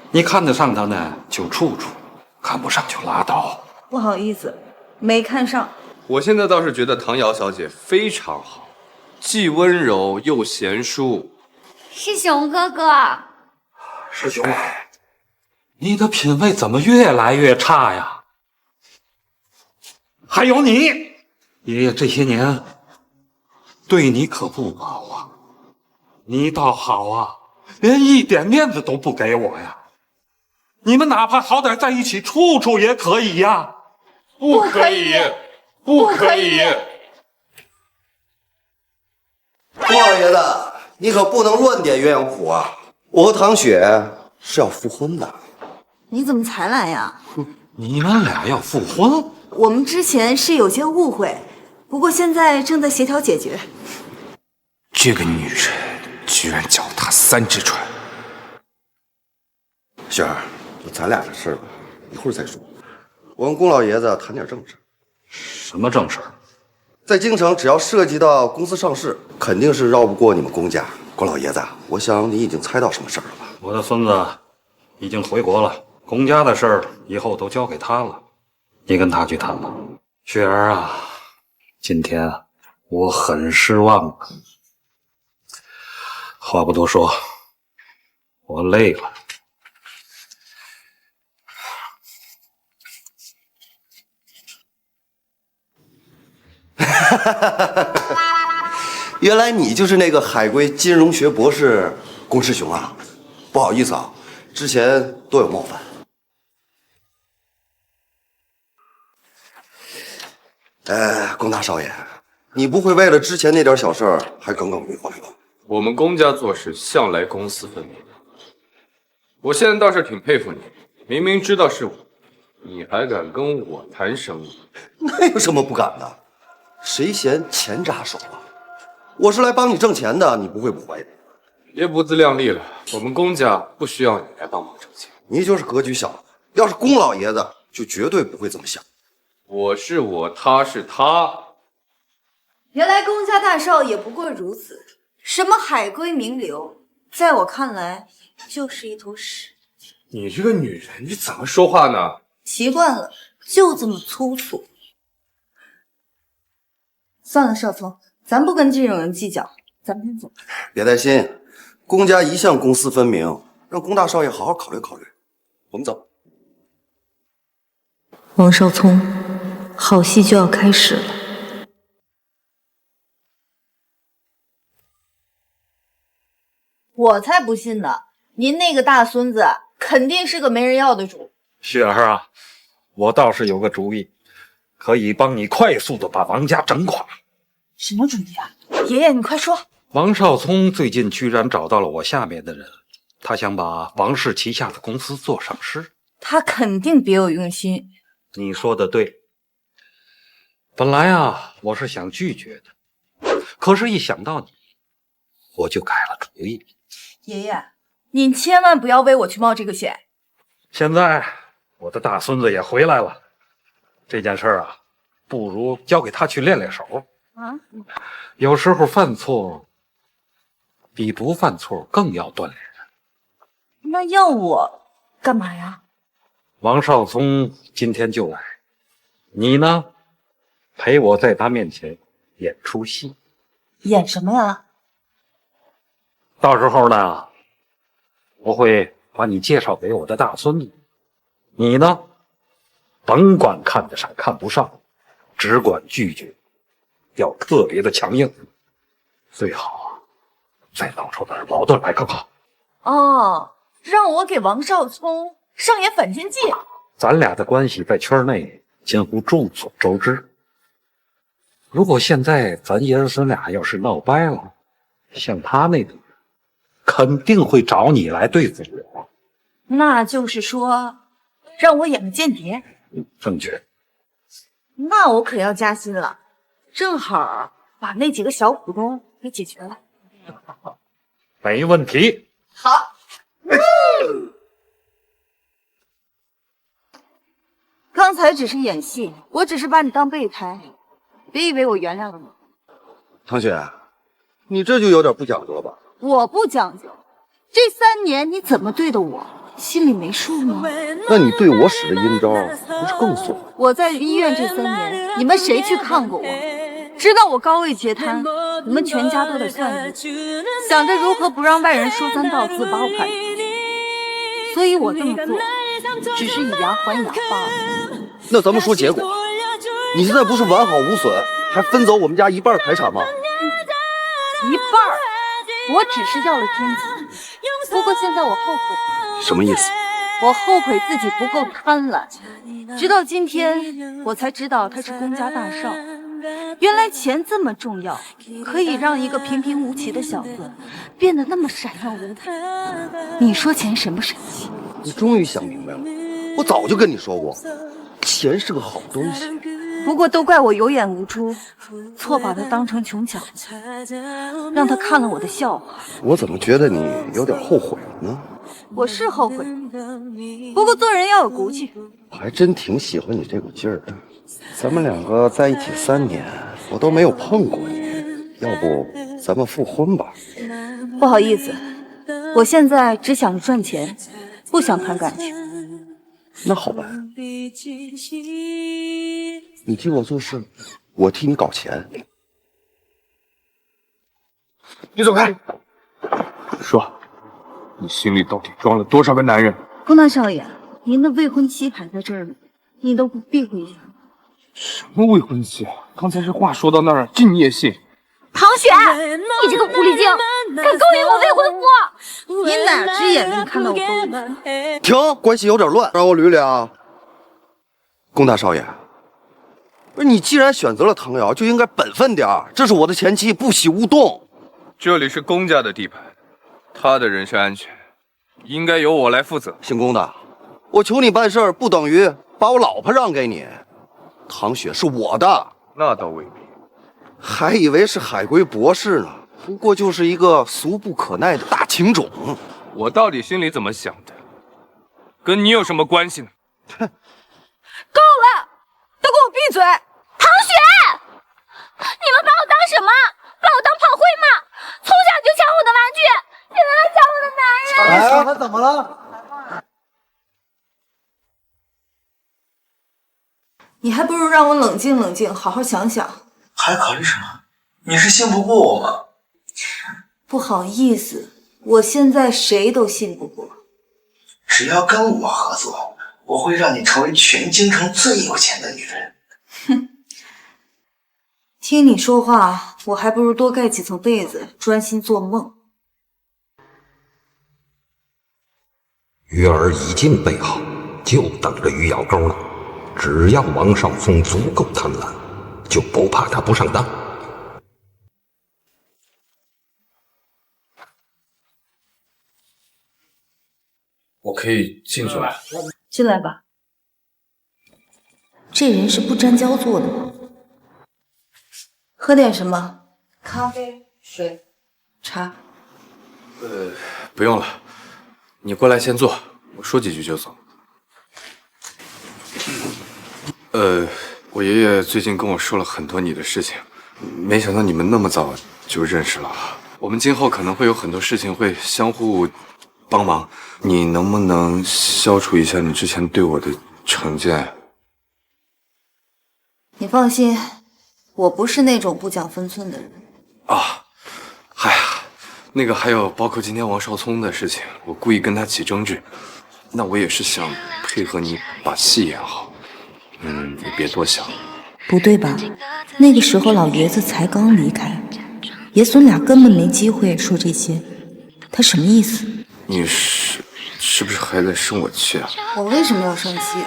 你看得上他呢就处处，看不上就拉倒。不好意思，没看上。我现在倒是觉得唐瑶小姐非常好，既温柔又贤淑。师兄哥哥，师兄，你的品味怎么越来越差呀？还有你，爷爷这些年对你可不好啊，你倒好啊，连一点面子都不给我呀。你们哪怕好歹在一起处处也可以呀。不可以，不可以！郭老爷子，你可不能乱点鸳鸯谱啊！我和唐雪是要复婚的。你怎么才来呀？你们俩要复婚？我们之前是有些误会，不过现在正在协调解决。这个女人居然脚踏3只船。雪儿，就咱俩的事儿吧，一会儿再说。我跟龚老爷子谈点正事。什么正事？在京城，只要涉及到公司上市，肯定是绕不过你们龚家。龚老爷子，我想你已经猜到什么事儿了吧？我的孙子已经回国了，龚家的事儿以后都交给他了，你跟他去谈吧。雪儿啊，今天我很失望啊。话不多说，我累了。原来你就是那个海归金融学博士龚世雄啊！不好意思啊，之前多有冒犯。龚大少爷，你不会为了之前那点小事儿还耿耿于怀吧？我们龚家做事向来公私分明。我现在倒是挺佩服你，明明知道是我，你还敢跟我谈生意？那有什么不敢的？谁嫌钱扎手啊？我是来帮你挣钱的，你不会不怀疑？别不自量力了，我们龚家不需要你来帮忙挣钱。你就是格局小，要是龚老爷子就绝对不会这么想。我是我，他是他。原来龚家大少也不过如此。什么海归名流，在我看来就是一坨屎。你这个女人，你怎么说话呢？习惯了，就这么粗俗。算了，少聪，咱不跟这种人计较，咱们先走。别担心，龚家一向公私分明，让龚大少爷好好考虑考虑。我们走。王少聪，好戏就要开始了。我才不信呢！您那个大孙子肯定是个没人要的主。雪儿啊，我倒是有个主意，可以帮你快速的把王家整垮。什么主意啊？爷爷，你快说。王少聪最近居然找到了我下面的人，他想把王氏旗下的公司做上市。他肯定别有用心。你说的对。本来啊，我是想拒绝的，可是一想到你，我就改了主意。爷爷，您千万不要为我去冒这个险。现在我的大孙子也回来了，这件事啊，不如交给他去练练手。啊？有时候犯错比不犯错更要锻炼人。那要我干嘛呀？王少聪今天就来，你呢，陪我在他面前演出戏。演什么呀？到时候呢，我会把你介绍给我的大孙子，你呢，甭管看得上看不上，只管拒绝，要特别的强硬，最好再闹出点矛盾来更好。哦，让我给王少聪上演反间计。咱俩的关系在圈内近乎众所周知，如果现在咱爷儿孙俩要是闹掰了，像他那种肯定会找你来对付我。那就是说，让我演个间谍？正确。那我可要加薪了，正好把那几个小股东给解决了。没问题。好。刚才只是演戏，我只是把你当备胎，别以为我原谅了你。唐雪，你这就有点不讲究了吧？我不讲究，这3年你怎么对的我，心里没数吗？那你对我使的阴招，不是更损？我在医院这3年，你们谁去看过我？知道我高位截瘫，你们全家都得算计，想着如何不让外人说3道四把我赶出去。所以我这么做，只是以牙还牙罢了。那咱们说结果，你现在不是完好无损，还分走我们家1半财产吗？1半？我只是要了天机，不过现在我后悔。什么意思？我后悔自己不够贪婪，直到今天我才知道他是龚家大少。原来钱这么重要，可以让一个平平无奇的小子变得那么闪耀无比。你说钱神不神奇？你终于想明白了，我早就跟你说过，钱是个好东西。不过都怪我有眼无珠，错把他当成穷小子，让他看了我的笑话。我怎么觉得你有点后悔了呢？我是后悔，不过做人要有骨气。我还真挺喜欢你这股劲儿的。咱们2个在一起3年，我都没有碰过你，要不咱们复婚吧？不好意思，我现在只想着赚钱，不想谈感情。那好吧，你替我做事，我替你搞钱。你走开！说，你心里到底装了多少个男人？龚大少爷，您的未婚妻还在这儿呢，你都不避讳一下？什么未婚妻？刚才这话说到那儿，这你也信？唐雪，你这个狐狸精，敢勾引我未婚夫！你哪只眼睛看到我勾引？停，关系有点乱，让我捋捋啊。龚大少爷，不是你既然选择了唐瑶，就应该本分点儿。这是我的前妻，不喜勿动。这里是龚家的地盘，他的人身安全应该由我来负责。姓龚的，我求你办事儿，不等于把我老婆让给你。唐雪是我的，那倒未必。还以为是海归博士呢，不过就是一个俗不可耐的大情种。我到底心里怎么想的，跟你有什么关系呢？够了，都给我闭嘴！唐雪，你们把我当什么？把我当炮灰吗？从小就抢我的玩具，现在来抢我的男人！哎，他怎么了？你还不如让我冷静冷静，好好想想。还考虑什么？你是信不过我吗？不好意思，我现在谁都信不过。只要跟我合作，我会让你成为全京城最有钱的女人。哼，听你说话，我还不如多盖几层被子，专心做梦。鱼儿已经备好，就等着鱼咬钩了。只要王少聪足够贪婪，就不怕他不上当。我可以进去吗？进来吧。这人是不沾焦做的吗？喝点什么？咖啡、水、茶。不用了，你过来先坐，我说几句就走。我爷爷最近跟我说了很多你的事情，没想到你们那么早就认识了。我们今后可能会有很多事情会相互帮忙，你能不能消除一下你之前对我的成见？你放心，我不是那种不讲分寸的人。啊，嗨呀，那个还有包括今天王少聪的事情，我故意跟他起争执，那我也是想配合你把戏演好。你别多想。不对吧？那个时候老爷子才刚离开，爷孙俩根本没机会说这些。他什么意思？你是不是还在生我气啊？我为什么要生气？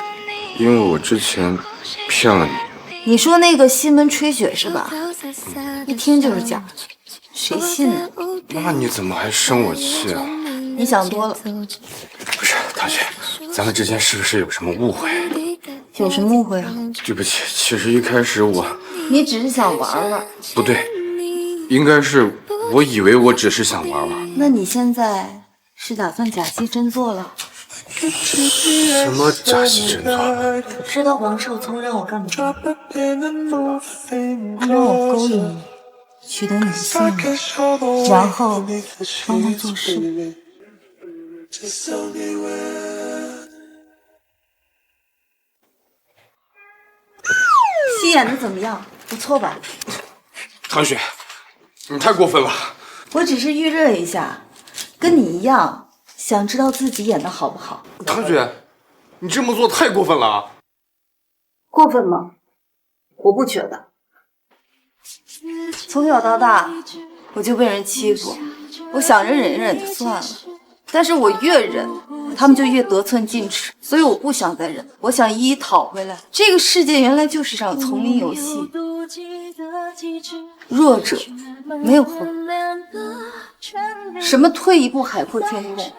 因为我之前骗了你。你说那个西门吹雪是吧？一听就是假的，谁信呢？那你怎么还生我气啊？你想多了。不是，唐雪，咱们之间是不是有什么误会？有什么误会啊？对不起，其实一开始你只是想玩玩。不对，应该是我以为我只是想玩玩。那你现在是打算假戏真做了？什么假戏真做？知道王少聪让我干嘛？他让我勾引你，取得你的信任，然后帮他做事。戏演的怎么样？不错吧？唐雪，你太过分了。我只是预热一下，跟你一样，想知道自己演的好不好。唐雪，你这么做太过分了。过分吗？我不觉得。从小到大，我就被人欺负，我想着忍忍就算了，但是我越忍，他们就越得寸进尺，所以我不想再忍，我想一一讨回来。这个世界原来就是场丛林游戏，弱者没有后路，什么退一步海阔天空，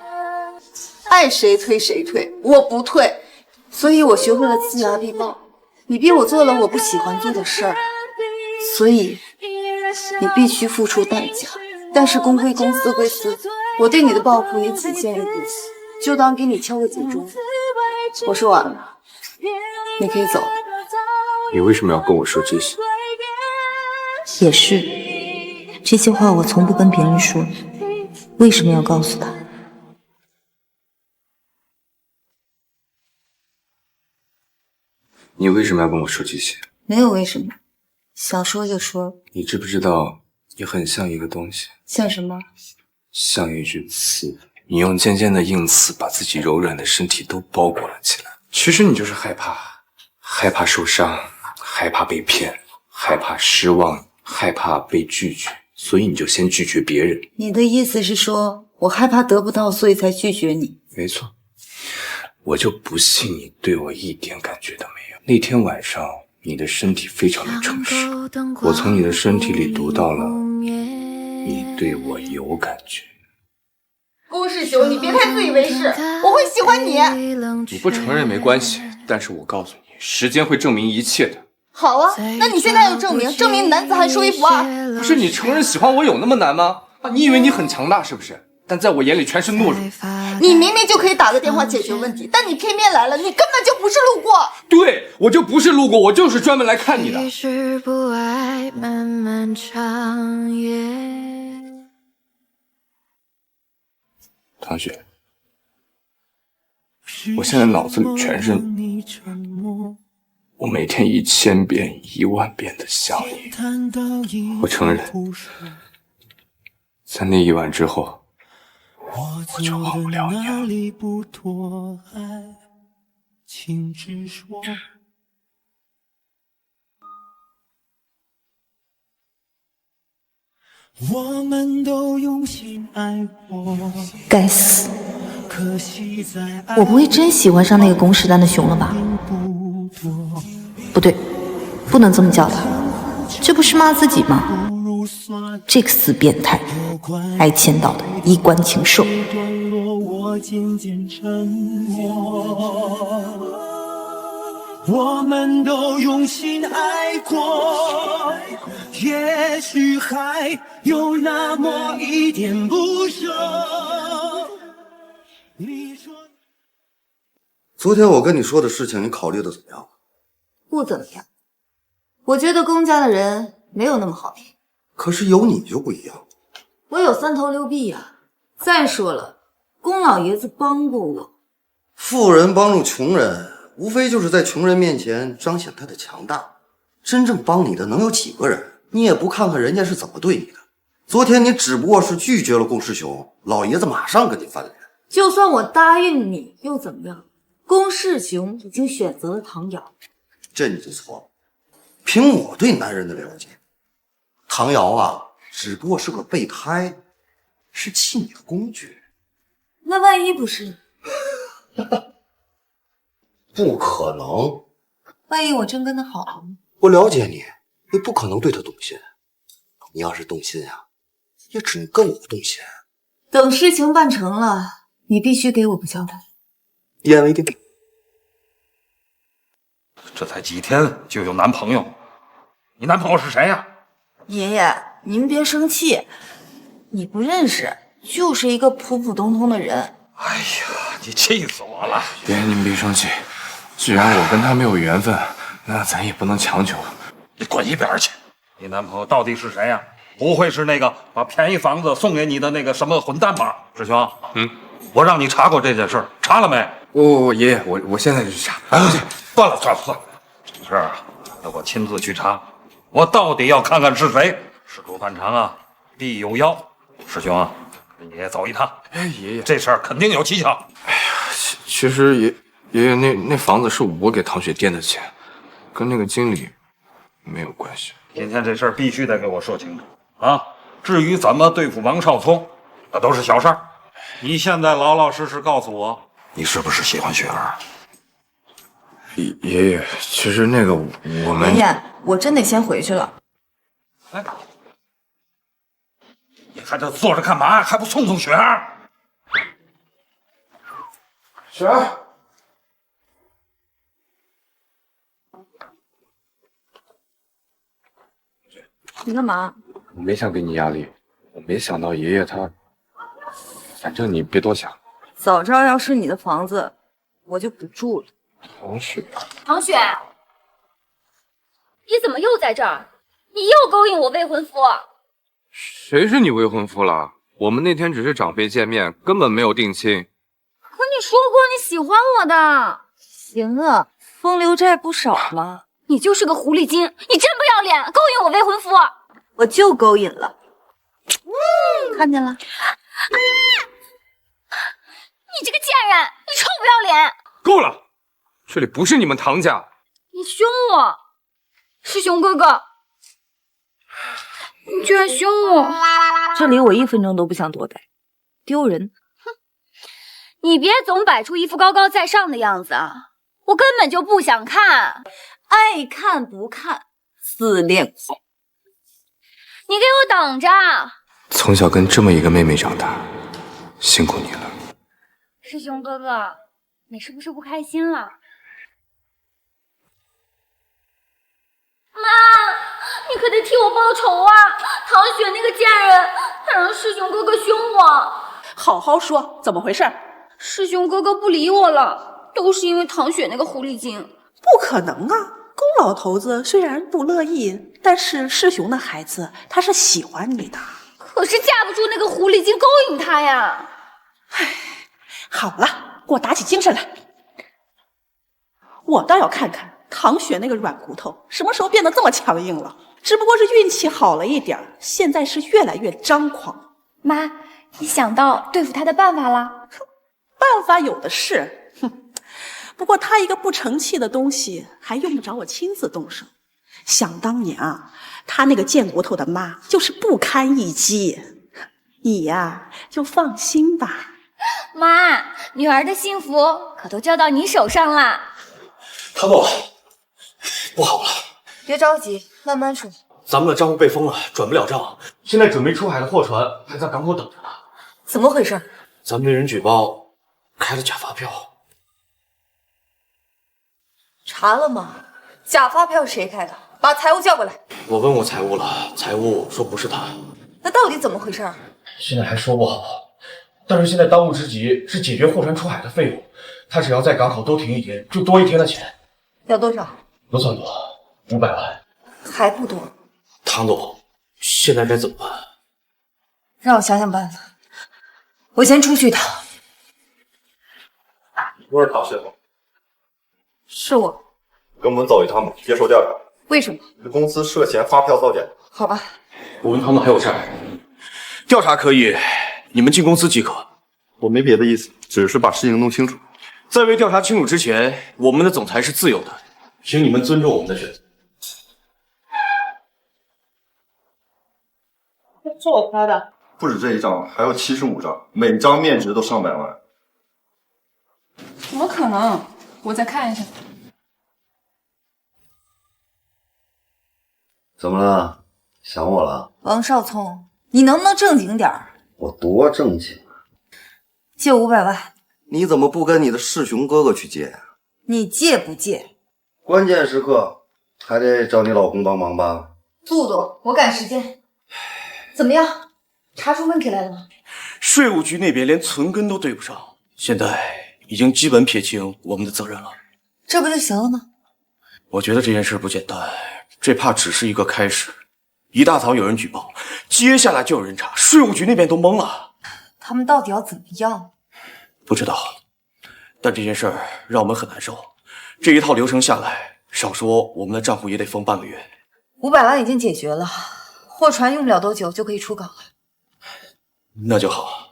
爱谁退谁退，我不退，所以我学会了犟牙必报。你逼我做了我不喜欢做的事儿，所以你必须付出代价。但是公归公，私归私，我对你的报复也仅限于如此，就当给你敲个警钟。我说完了，你可以走了。你为什么要跟我说这些？也是，这些话我从不跟别人说，为什么要告诉他？你为什么要跟我说这些？没有为什么，想说就说。你知不知道，你很像一个东西？像什么？像一只刺，你用尖尖的硬刺把自己柔软的身体都包裹了起来。其实你就是害怕，害怕受伤，害怕被骗，害怕失望，害怕被拒绝，所以你就先拒绝别人。你的意思是说我害怕得不到，所以才拒绝你？没错，我就不信你对我一点感觉都没有。那天晚上你的身体非常的诚实，我从你的身体里读到了你对我有感觉。龚世雄，你别太自以为是，我会喜欢你。你不承认没关系，但是我告诉你，时间会证明一切的。好啊，那你现在就证明男子汉说一不二。不是你承认喜欢我有那么难吗？你以为你很强大是不是？但在我眼里全是懦弱。你明明就可以打个电话解决问题，但你偏偏来了，你根本就不是路过。对，我就不是路过，我就是专门来看你的。唐雪，我现在脑子里全是你，我每天1000遍、10000遍的想你。我承认，在那一晚之后，我就忘不了你了。我们都用心爱过。该死！我不会真喜欢上那个公事单的熊了吧？不对，不能这么叫他，这不是骂自己吗？这个死变态，挨千岛的衣冠禽兽。我们都用心爱过，也许还有那么一点不舍。昨天我跟你说的事情，你考虑的怎么样？不怎么样，我觉得龚家的人没有那么好听。可是有你就不一样。我有3头6臂呀。再说了，龚老爷子帮过我。富人帮助穷人，无非就是在穷人面前彰显他的强大。真正帮你的能有几个人？你也不看看人家是怎么对你的。昨天你只不过是拒绝了龚世雄，老爷子马上跟你翻脸。就算我答应你又怎么样？龚世雄已经选择了唐瑶。这你就错了。凭我对男人的了解，唐瑶啊，只不过是个备胎，是气你的工具。那万一不是？不可能。万一我真跟他好了呢？我了解你，你不可能对他动心。你要是动心啊，也只能跟我动心。等事情办成了，你必须给我个交代。一言为定。这才几天就有男朋友？你男朋友是谁呀？爷爷，您别生气，你不认识，就是一个普普通通的人。哎呀，你气死我了！爷爷，您别生气，既然我跟他没有缘分，那咱也不能强求。你滚一边去！你男朋友到底是谁呀？不会是那个把便宜房子送给你的那个什么混蛋吧？师兄，我让你查过这件事，查了没？爷爷，我现在就去查。算了，这事儿啊，要我亲自去查。我到底要看看是谁。事出反常啊，必有妖。师兄啊，跟爷爷走一趟。爷爷，这事儿肯定有蹊跷。其实爷爷那房子是我给唐雪垫的钱，跟那个经理没有关系。今天这事儿必须得给我说清楚啊！至于怎么对付王少聪，那都是小事儿。你现在老老实实告诉我，你是不是喜欢雪儿？爷爷，其实那个我们……爷爷，我真得先回去了。哎，你还这坐着干嘛？还不送雪儿？雪儿，你干嘛？我没想给你压力，我没想到爷爷他……反正你别多想。早知道要是你的房子，我就不住了。唐雪，你怎么又在这儿？你又勾引我未婚夫。谁是你未婚夫了？我们那天只是长辈见面，根本没有定亲。可你说过你喜欢我的。行啊，风流债不少了。你就是个狐狸精，你真不要脸，勾引我未婚夫。我就勾引了。看见了？你这个贱人，你臭不要脸！够了，这里不是你们唐家。你凶我，师兄哥哥，你居然凶我！这里我1分钟都不想多待，丢人。你别总摆出一副高高在上的样子啊！我根本就不想看，爱看不看，自恋狂。你给我等着！从小跟这么一个妹妹长大，辛苦你了。师兄哥哥，你是不是不开心了？妈，你可得替我报仇啊！唐雪那个贱人，她让师兄哥哥凶我。好好说，怎么回事？师兄哥哥不理我了，都是因为唐雪那个狐狸精。不可能啊！宫老头子虽然不乐意，但是师兄的孩子他是喜欢你的。可是架不住那个狐狸精勾引他呀。唉，好了，给我打起精神来。我倒要看看唐雪那个软骨头什么时候变得这么强硬了。只不过是运气好了一点，现在是越来越张狂。妈，你想到对付他的办法了？办法有的是，哼。不过他一个不成器的东西，还用不着我亲自动手。想当年啊，他那个贱骨头的妈就是不堪一击。你呀，就放心吧。妈，女儿的幸福可都交到你手上了。唐总，不好了！别着急，慢慢说。咱们的账户被封了，转不了账。现在准备出海的货船还在港口等着呢。怎么回事？咱们被人举报开了假发票。查了吗？假发票谁开的？把财务叫过来。我问过财务了，财务说不是他。那到底怎么回事？现在还说不好，但是现在当务之急是解决货船出海的费用。他只要在港口多停1天，就多1天的钱。要多少？不算多，500万。还不多。唐总，现在该怎么办？让我想想办法。我先出去一趟。我是唐师傅。是我。跟我们走一趟吧，接受调查。为什么？这公司涉嫌发票造假。好吧。我们唐总还有事儿，调查可以，你们进公司即可。我没别的意思，只是把事情弄清楚。在未调查清楚之前，我们的总裁是自由的，请你们尊重我们的选择。是我拍的。不止这一张，还有75张，每张面值都上百万。怎么可能？我再看一下。怎么了？想我了？王少聪，你能不能正经点儿？我多正经啊！借500万。你怎么不跟你的师兄哥哥去借呀？你借不借？关键时刻还得找你老公帮忙吧？速度，我赶时间。怎么样？查出问题来了吗？税务局那边连存根都对不上，现在已经基本撇清我们的责任了。这不就行了吗？我觉得这件事不简单，这怕只是一个开始。一大早有人举报，接下来就有人查，税务局那边都懵了。他们到底要怎么样？不知道，但这件事儿让我们很难受。这一套流程下来，少说我们的账户也得封半个月。500万已经解决了，货船用不了多久就可以出港了。那就好，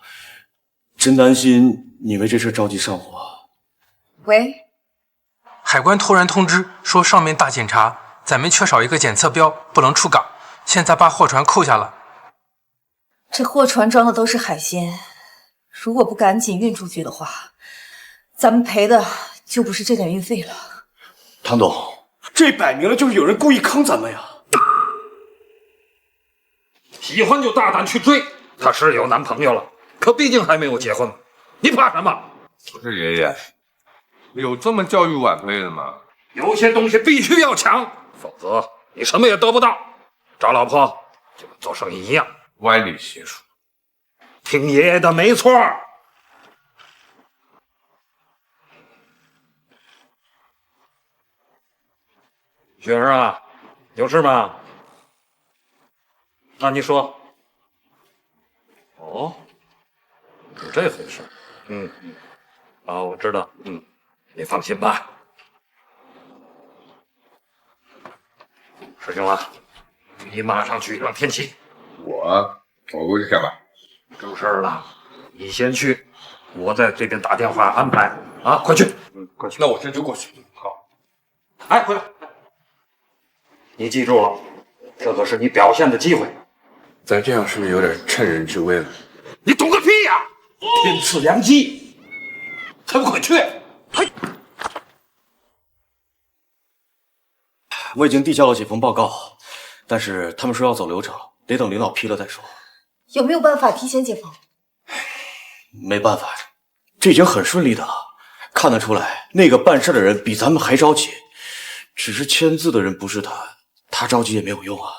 真担心你为这事着急上火。喂，海关突然通知说上面大检查，咱们缺少一个检测标，不能出港。现在把货船扣下了。这货船装的都是海鲜，如果不赶紧运出去的话，咱们赔的就不是这点运费了。唐总，这摆明了就是有人故意坑咱们呀！喜欢就大胆去追，她是有男朋友了，可毕竟还没有结婚，你怕什么？不是爷爷，有这么教育晚辈的吗？有些东西必须要抢，否则你什么也得不到。找老婆就跟做生意一样，歪理邪说。听爷爷的没错。雪儿啊，有事吗？那你说。哦，是这回事。啊，我知道。你放心吧。师兄啊，你马上去一趟天齐。我过去干嘛？出事了，你先去，我在这边打电话安排啊，快去。快去。那我这就过去。好。哎，回来。你记住了，这可是你表现的机会。咱这样是不是有点趁人之危了？你懂个屁呀！天赐良机，还不快去！嘿，我已经递交了几封报告，但是他们说要走流程，得等领导批了再说。有没有办法提前解封？没办法，这已经很顺利的了，看得出来那个办事的人比咱们还着急，只是签字的人不是他，他着急也没有用啊。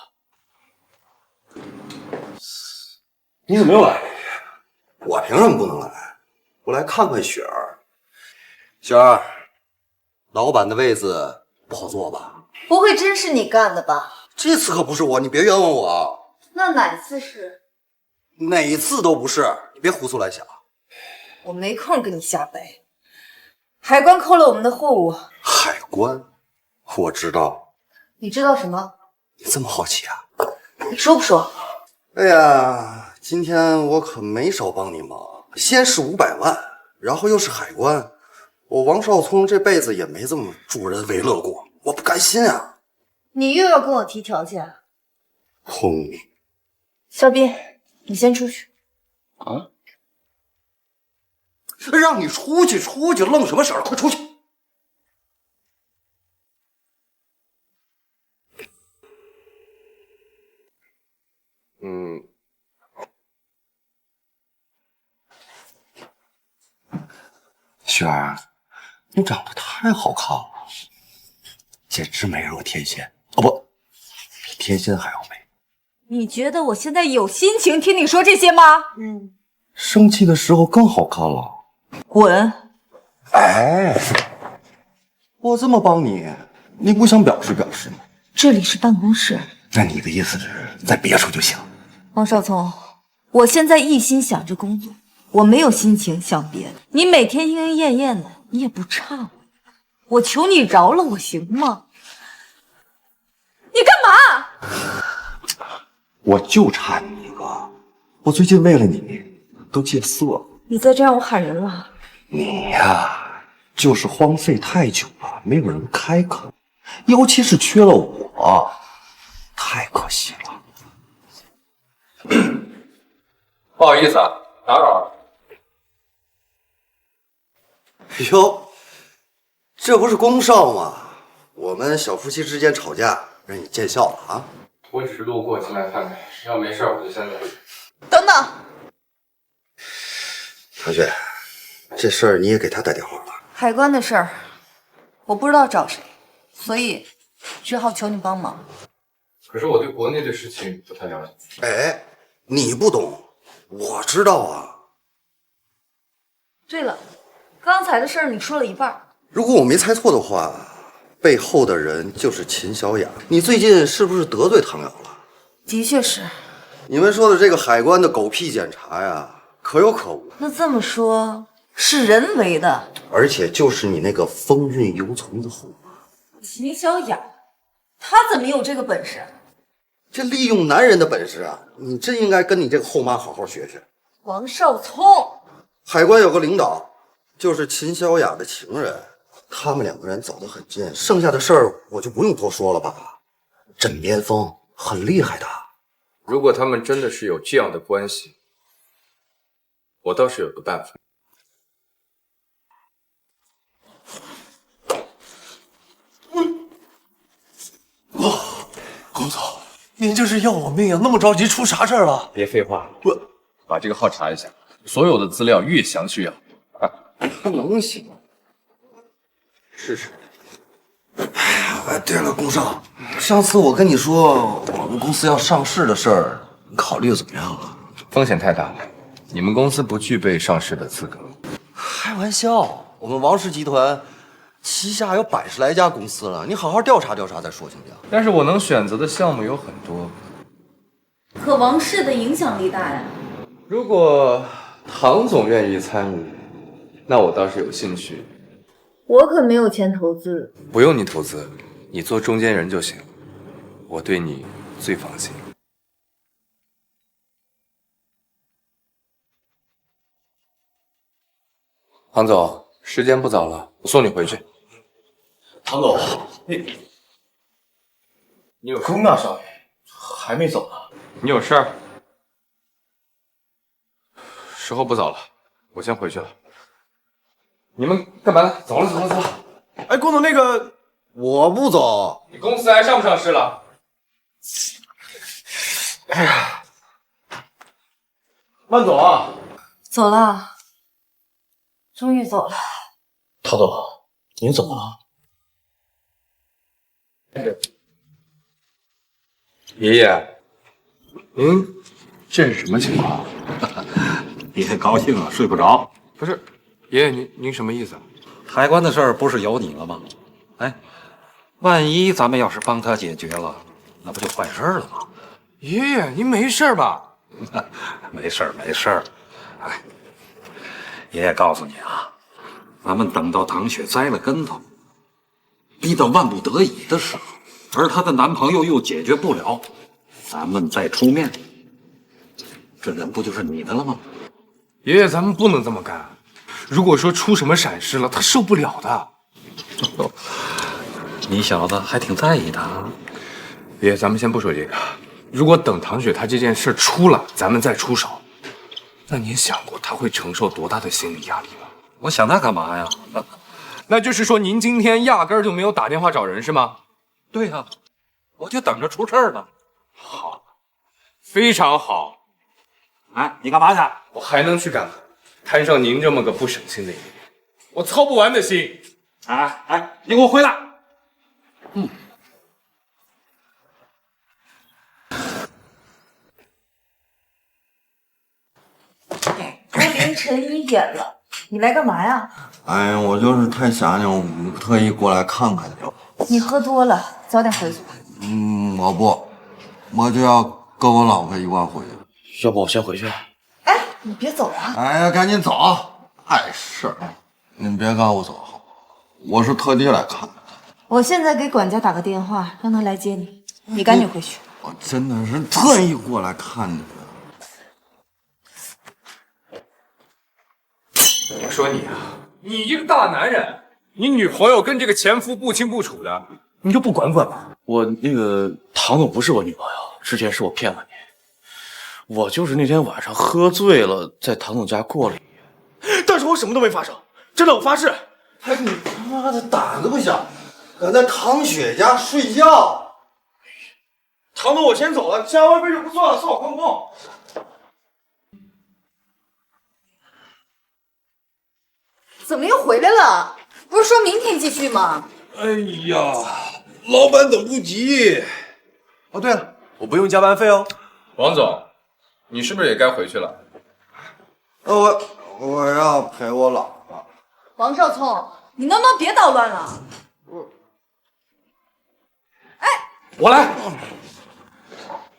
你怎么又来？我凭什么不能来？我来看看雪儿。雪儿，老板的位子不好坐吧？不会真是你干的吧？这次可不是我，你别冤枉我啊！那哪次是？哪一次都不是，你别胡思乱想。我没空跟你瞎掰。海关扣了我们的货物。海关？我知道。你知道什么？你这么好奇啊？你说不说？哎呀，今天我可没少帮你忙，先是500万，然后又是海关，我王少聪这辈子也没这么助人为乐过，我不甘心啊！你又要跟我提条件？聪明。小斌，你先出去。啊？让你出去，愣什么神儿？快出去！雪儿，你长得太好看了，简直美若天仙。哦不，比天仙还要美。你觉得我现在有心情听你说这些吗？生气的时候更好看了。滚！哎，我这么帮你，你不想表示表示吗？这里是办公室。那你的意思是在别处就行？王少聪，我现在一心想着工作，我没有心情想别的。你每天莺莺燕燕的，你也不差我，我求你饶了我行吗？你干嘛？我就差你一个，我最近为了你都戒色了。你再这样我喊人了。你呀，就是荒废太久了，没有人开垦，尤其是缺了我，太可惜了。不好意思啊，打扰了。哟，这不是公少吗？我们小夫妻之间吵架，让你见笑了啊！我只是路过进来看看，要没事我就先走。等等，唐雪，这事儿你也给他打电话了？海关的事儿，我不知道找谁，所以只好求你帮忙。可是我对国内的事情不太了解。哎，你不懂，我知道啊。对了，刚才的事儿你说了一半。如果我没猜错的话，背后的人就是秦小雅。你最近是不是得罪唐瑶了？的确是。你们说的这个海关的狗屁检查呀，可有可无。那这么说，是人为的，而且就是你那个风韵犹存的后妈秦小雅，她怎么有这个本事？这利用男人的本事啊，你真应该跟你这个后妈好好学学。王少聪，海关有个领导，就是秦小雅的情人，他们2个人走得很近，剩下的事儿我就不用多说了吧。枕边风很厉害的。如果他们真的是有这样的关系，我倒是有个办法。龚总，您这是要我命呀？那么着急，出啥事儿了？别废话，把这个号查一下，所有的资料越详越好。不能行，试试。哎，对了，龚少，上次我跟你说我们公司要上市的事儿，你考虑的怎么样了？风险太大了，你们公司不具备上市的资格。开玩笑，我们王氏集团旗下有100来家公司了，你好好调查调查再说，行不行？但是我能选择的项目有很多。可王氏的影响力大呀。如果唐总愿意参与，那我倒是有兴趣。我可没有钱投资。不用你投资，你做中间人就行。我对你最放心。唐总，时间不早了，我送你回去。唐总，你有空啊，少爷，还没走呢。你有事儿？时候不早了，我先回去了。你们干嘛呢？走了，走了，走了。哎，郭总，那个我不走。你公司还上不上市了？哎呀，万总啊，走了，终于走了。陶总，您怎么了？爷爷，您这是什么情况？爷爷高兴啊，睡不着。不是，爷爷您什么意思啊？海关的事儿不是有你了吗？哎，万一咱们要是帮他解决了，那不就坏事了吗？爷爷，您没事吧？没事儿，没事儿。哎，爷爷告诉你啊，咱们等到唐雪栽了跟头，逼到万不得已的时候，而她的男朋友又解决不了，咱们再出面，这人不就是你的了吗？爷爷，咱们不能这么干。如果说出什么闪失了，他受不了的。你小子还挺在意他啊。爷爷，咱们先不说这个。如果等唐雪她这件事出了，咱们再出手，那您想过她会承受多大的心理压力吗？我想他干嘛呀？那就是说您今天压根儿就没有打电话找人是吗？对呀，我就等着出事儿呢。好，非常好。哎，你干嘛去？我还能去干嘛？摊上您这么个不省心的爷爷，我操不完的心。哎，你给我回来！都凌晨1点了，你来干嘛呀？哎呀，我就是太想你，我特意过来看看你。你喝多了，早点回去吧。我不，我就要跟我老婆一块回去。要不我先回去？哎，你别走啊！哎呀，赶紧走！碍事儿，您别赶我走，我是特地来看的。我现在给管家打个电话，让他来接你。你赶紧回去。我真的是特意过来看你的。我说你啊，你一个大男人，你女朋友跟这个前夫不清不楚的，你就不管管吗？我那个唐总不是我女朋友，之前是我骗了你，我就是那天晚上喝醉了，在唐总家过了一夜，但是我什么都没发生，真的，我发誓。哎，你他妈的胆子不小，敢在唐雪家睡觉！唐总，我先走了，加完杯就不算了，算我旷工。怎么又回来了？不是说明天继续吗？哎呀，老板等不及。哦，对了，我不用加班费哦。王总，你是不是也该回去了？我要陪我老婆。王少聪，你能不能别捣乱了？我来。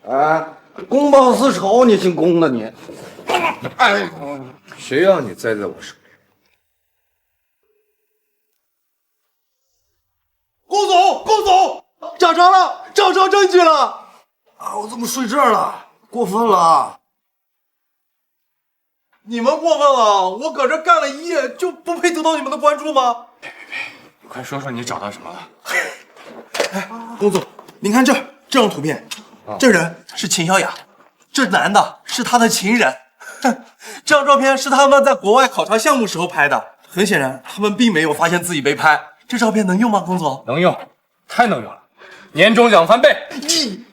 哎，公报私仇，你姓公的你。哎，谁让你栽在我手里？龚总，找着了，找着证据了。啊，我怎么睡这儿了？过分了！你们过分了，我搁这干了一夜，就不配得到你们的关注吗？别，你快说说你找到什么了？哎，龚总，您看这张图片，这人是秦小雅，这男的是她的情人。这张照片是他们在国外考察项目时候拍的，很显然他们并没有发现自己被拍。这照片能用吗，龚总？能用，太能用了，年终奖翻倍。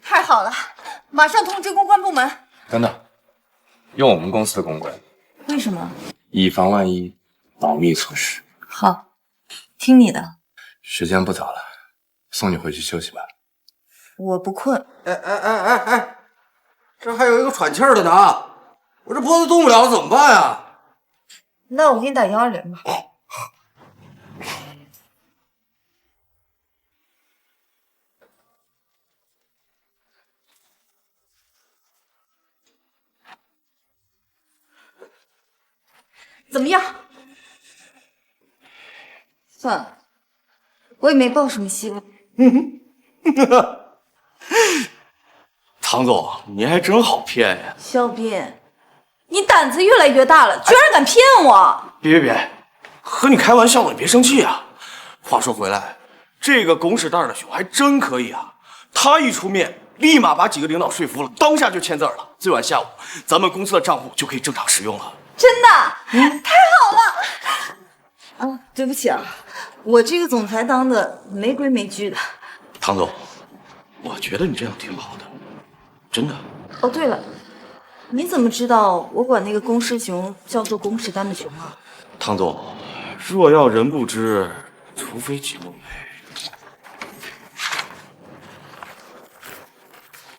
太好了，马上通知公关部门。等等，用我们公司的公关，为什么？以防万一，保密措施。好，听你的。时间不早了，送你回去休息吧。我不困。哎，这还有一个喘气儿的呢啊！我这脖子动不了怎么办呀？那我给你打120吧。怎么样？算了，我也没抱什么希望。唐总，您还真好骗呀！肖斌，你胆子越来越大了，居然敢骗我！别，和你开玩笑呢，你别生气啊。话说回来，这个拱屎蛋的熊还真可以啊，他一出面，立马把几个领导说服了，当下就签字了。最晚下午，咱们公司的账户就可以正常使用了。真的，太好了！啊，对不起啊，我这个总裁当的没规没矩的。唐总，我觉得你这样挺好的，真的。哦，对了，你怎么知道我管那个公狮熊叫做公屎蛋的熊啊？唐总，若要人不知，除非己莫为。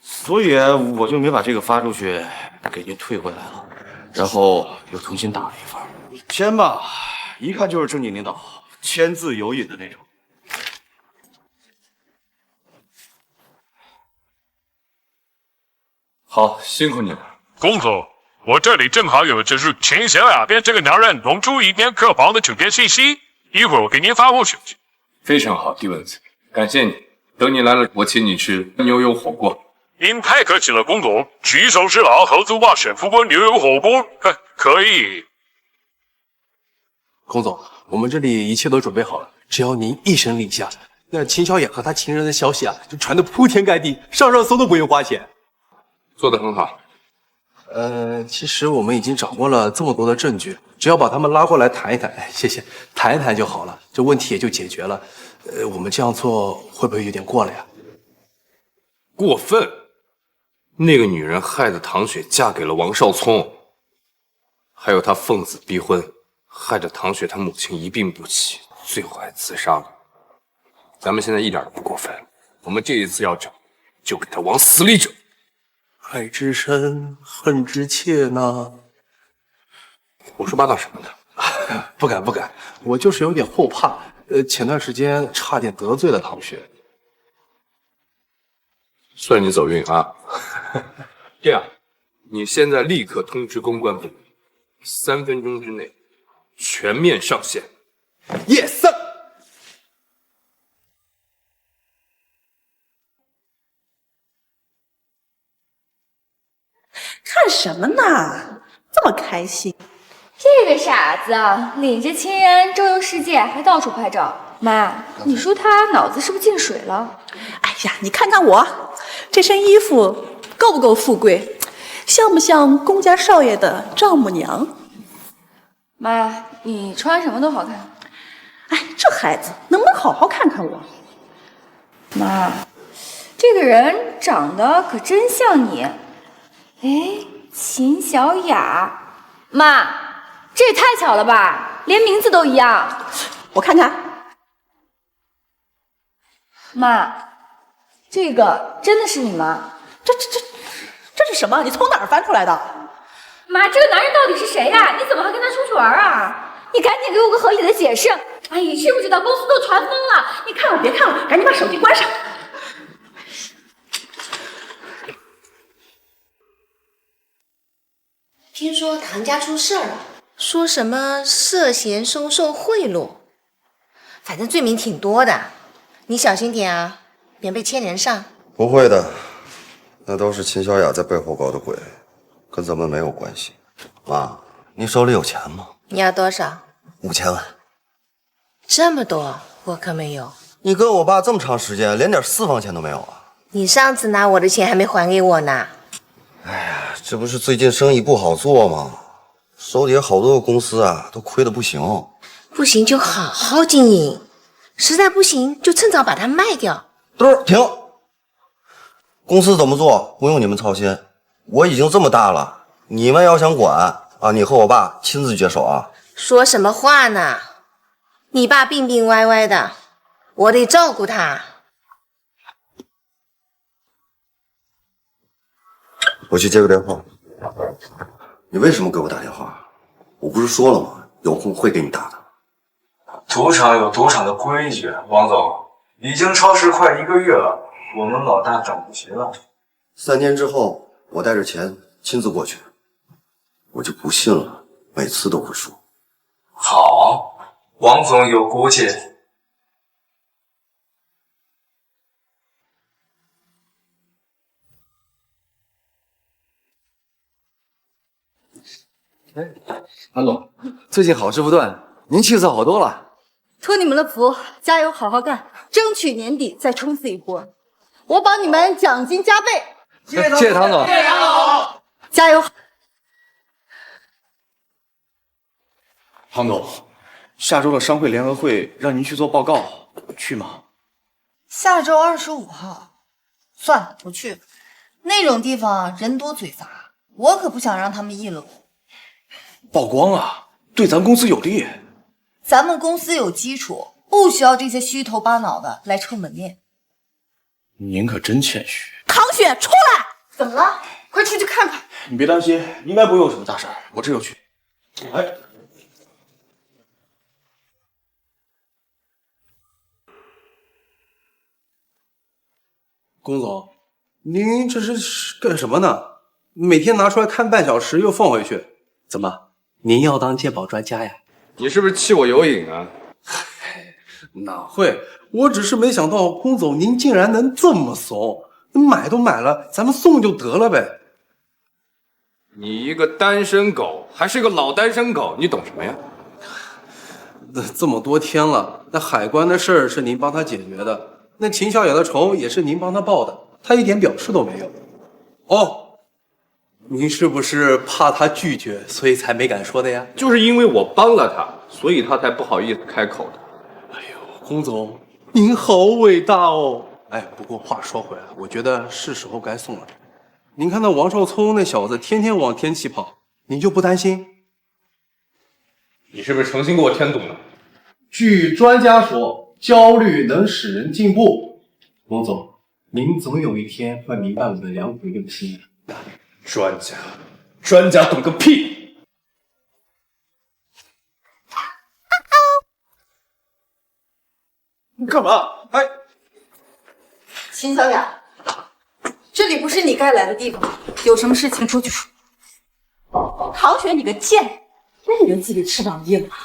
所以我就没把这个发出去，给您退回来了，然后又重新打了一份。签吧，一看就是正经领导，签字有印的那种。好，辛苦你了。公总，我这里正好有就是秦小雅边这个男人弄出一篇可靠的图片信息，一会儿我给您发过去。非常好，蒂文斯，感谢你。等你来了，我请你吃牛油火锅。您太客气了，公总，举手之劳，合作吧，选副锅牛油火锅，可以。龚总，我们这里一切都准备好了，只要您一声令下，那秦小雅和她情人的消息啊，就传得铺天盖地，上热搜都不用花钱。做得很好。其实我们已经掌握了这么多的证据，只要把他们拉过来谈一谈，谢谢，谈一谈就好了，这问题也就解决了。我们这样做会不会有点过了呀？过分！那个女人害得唐雪嫁给了王少聪，还有她奉子逼婚，害得唐雪她母亲一病不起，最后还自杀了。咱们现在一点都不过分，我们这一次要整，就给她往死里整。爱之深，恨之切呢。胡说八道什么的？不敢不敢，我就是有点后怕。前段时间差点得罪了唐雪。算你走运啊！这样，你现在立刻通知公关部，3分钟之内全面上线。Yes。看什么呢？这么开心？这个傻子领着情人周游世界，还到处拍照。妈，你说他脑子是不是进水了？哎呀，你看看我这身衣服够不够富贵？像不像公家少爷的丈母娘？妈，你穿什么都好看。哎，这孩子能不能好好看看我？妈，这个人长得可真像你。哎，秦小雅。妈，这也太巧了吧，连名字都一样。我看看。妈，这个真的是你吗？这是什么？你从哪儿翻出来的？妈，这个男人到底是谁呀？你怎么还跟他出去玩啊？你赶紧给我个合理的解释！哎，你知不知道公司都传疯了？你看了别看了，赶紧把手机关上。听说唐家出事儿了，说什么涉嫌收受贿赂，反正罪名挺多的，你小心点啊，免被牵连上。不会的，那都是秦小雅在背后搞的鬼，跟咱们没有关系。妈，你手里有钱吗？你要多少？5000万。这么多，我可没有。你跟我爸这么长时间，连点私房钱都没有啊？你上次拿我的钱还没还给我呢。哎呀，这不是最近生意不好做吗？手底下好多个公司啊，都亏得不行。不行就好好经营，实在不行就趁早把它卖掉。停！公司怎么做不用你们操心，我已经这么大了，你们要想管啊，你和我爸亲自接手啊。说什么话呢？你爸病病歪歪的，我得照顾他。我去接个电话。你为什么给我打电话？我不是说了吗？有空会给你打的。赌场有赌场的规矩，王总，已经超时快1个月了，我们老大等不及了。3天之后，我带着钱亲自过去。我就不信了，每次都会输。好，王总有骨气。韩总，最近好事不断，您气色好多了。托你们的福，加油，好好干，争取年底再冲刺一波。我保你们奖金加倍。谢谢唐总，谢谢唐总，加油！唐总，下周的商会联合会让您去做报告，去吗？下周25号，算了，不去。那种地方人多嘴杂，我可不想让他们议论我。曝光啊，对咱公司有利。咱们公司有基础，不需要这些虚头巴脑的来撑门面。您可真谦虚。唐雪，出来！怎么了？快出去看看。你别担心，应该不会有什么大事，我这就去。哎。龚总，您这是干什么呢？每天拿出来看半小时又放回去，怎么？您要当鉴宝专家呀？你是不是气我有瘾啊？哪会，我只是没想到龚总您竟然能这么怂，买都买了，咱们送就得了呗。你一个单身狗，还是个老单身狗，你懂什么呀？这么多天了，那海关的事儿是您帮他解决的，那秦小雅的仇也是您帮他报的，他一点表示都没有。哦，您是不是怕他拒绝，所以才没敢说的呀？就是因为我帮了他，所以他才不好意思开口的。龚总，您好伟大哦！哎，不过话说回来，我觉得是时候该送了。您看那王少聪那小子天天往天气跑，您就不担心？你是不是诚心给我添堵呢？据专家说，焦虑能使人进步。龚总，您总有一天会明白我的良苦用心的。专家懂个屁！你干嘛？哎，秦小雅，这里不是你该来的地方，有什么事情出去说。唐雪，你个贱，那人自己翅膀硬啊，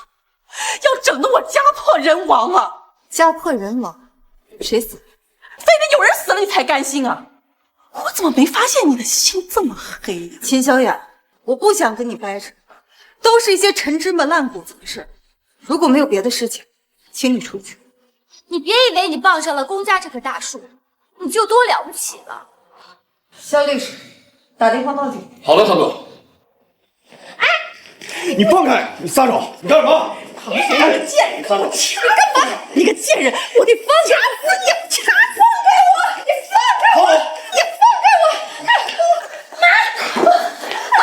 要整得我家破人亡啊！家破人亡，谁死？非得有人死了你才甘心啊！我怎么没发现你的心这么黑呀？秦小雅，我不想跟你掰扯，都是一些陈芝麻烂谷子的事。如果没有别的事情，请你出去。你别以为你傍上了龚家这棵大树，你就多了不起了。肖律师，打电话报警。好的，唐总。你放开！你撒手！你干什么？唐雪，你个贱人！你干嘛？你个贱人！我得放掐死你！放开我！你放开我！你放开我！妈！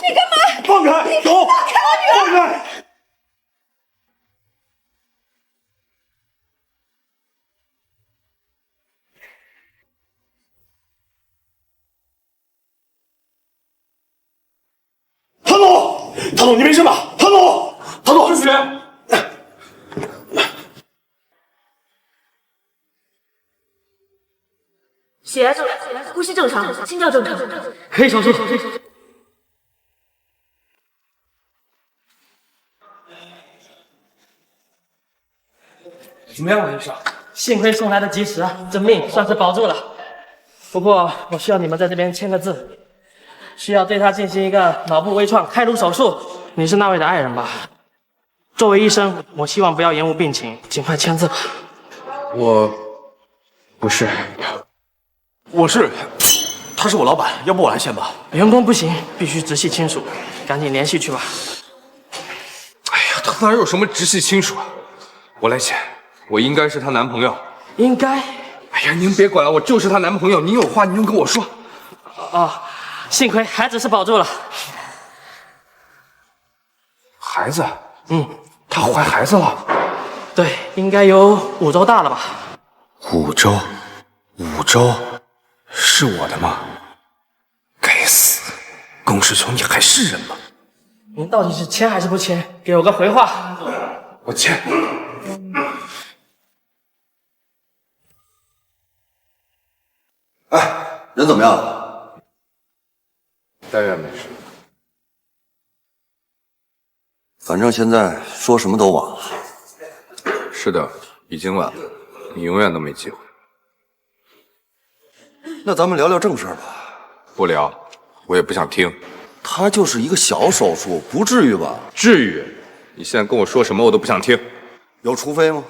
你干嘛？放开！走！放开！唐总，唐总，你没事吧？唐总，唐总，是谁？血压正常，呼吸正常，心跳正常，可以手术。怎么样，王医生？幸亏送来的及时，这命算是保住了。不过我需要你们在这边签个字，需要对他进行一个脑部微创开颅手术。你是那位的爱人吧？作为医生，我希望不要延误病情，尽快签字吧。我不是，我是，他是我老板，要不我来签吧？员工不行，必须直系亲属，赶紧联系去吧。哎呀，他哪有什么直系亲属啊？我来签，我应该是她男朋友。应该？哎呀，您别管了，我就是她男朋友，您有话您就跟我说。哦，幸亏孩子是保住了。孩子？她怀孩子了？对，应该有5周大了吧？5周？5周？是我的吗？该死！龚师兄，你还是人吗？您到底是签还是不签？给我个回话。我签。哎，人怎么样了？但愿没事。反正现在说什么都晚了。是的，已经晚了，你永远都没机会。那咱们聊聊正事吧。不聊，我也不想听。他就是一个小手术，不至于吧？至于，你现在跟我说什么我都不想听。有除非吗？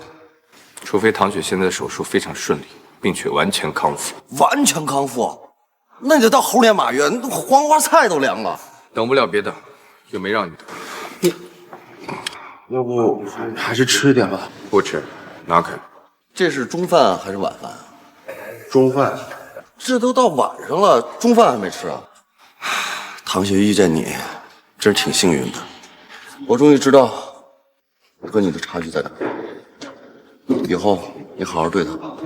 除非唐雪现在的手术非常顺利，并且完全康复。完全康复？那你得到猴年马月，黄花菜都凉了。等不了别等，又没让你等。要不还是吃点吧？不吃，拿开。这是中饭还是晚饭？中饭。这都到晚上了，中饭还没吃啊？唐雪遇见你，真是挺幸运的。我终于知道我和你的差距在哪。以后你好好对她吧。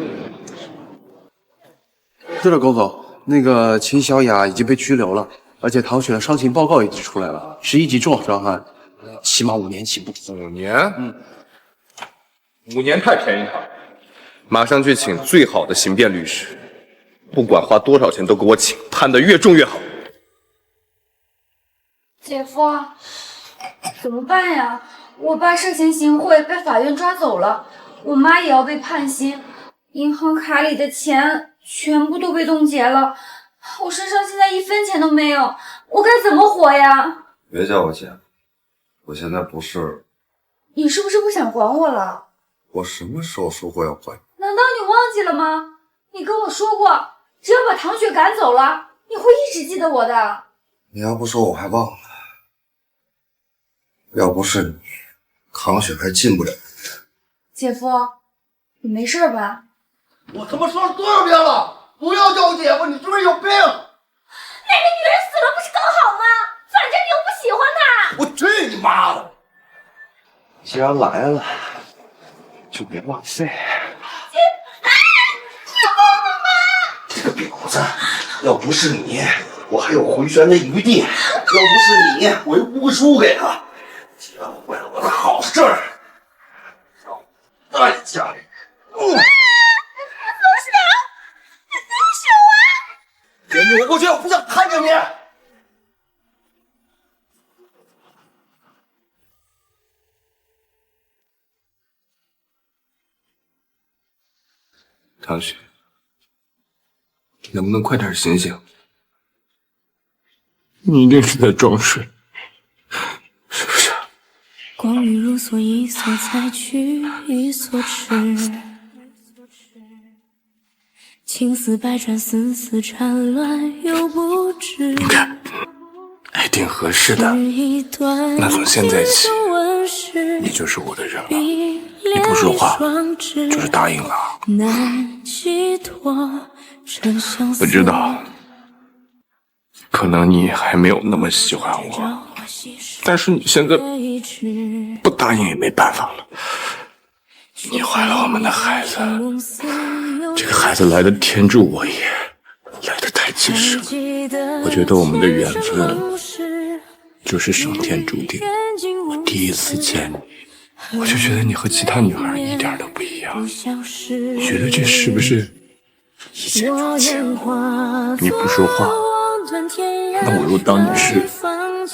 对了，龚总，那个秦小雅已经被拘留了，而且唐雪的伤情报告已经出来了，11级重伤害，起码5年起步。5年？5年太便宜他了。马上去请最好的刑辩律师，不管花多少钱都给我请，判得越重越好。姐夫，怎么办呀？我爸涉嫌行贿被法院抓走了，我妈也要被判刑，银行卡里的钱全部都被冻结了，我身上现在1分钱都没有，我该怎么活呀？别叫我姐，我现在不是。你是不是不想管我了？我什么时候说过要管？难道你忘记了吗？你跟我说过，只要把唐雪赶走了，你会一直记得我的。你要不说我还忘了。要不是你，唐雪还进不了。姐夫，你没事吧？我他妈说了多少遍了，不要叫我姐夫，你是不是有病？那个女人死了不是更好吗？反正你又不喜欢她。我去你妈的！既然来了，就别浪费。这个婊子，要不是你，我还有回旋的余地；要不是你，我又不会输给他。既然坏了我的好事儿，让我代价。给你我过去，我不想看见你。唐雪，能不能快点醒醒？你一定是在装睡，是不是？光雨如梭，一梭采取，一梭吃。情丝百转，丝丝缠乱又不知。你看，还挺合适的。那从现在起，你就是我的人了。你不说话，就是答应了。我知道，可能你还没有那么喜欢我，但是你现在不答应也没办法了。你怀了我们的孩子，这个孩子来的天助我也，来的太及时了。我觉得我们的缘分就是上天注定。我第一次见你，我就觉得你和其他女孩一点都不一样。你觉得这是不是一见钟情？你不说话，那我又当你是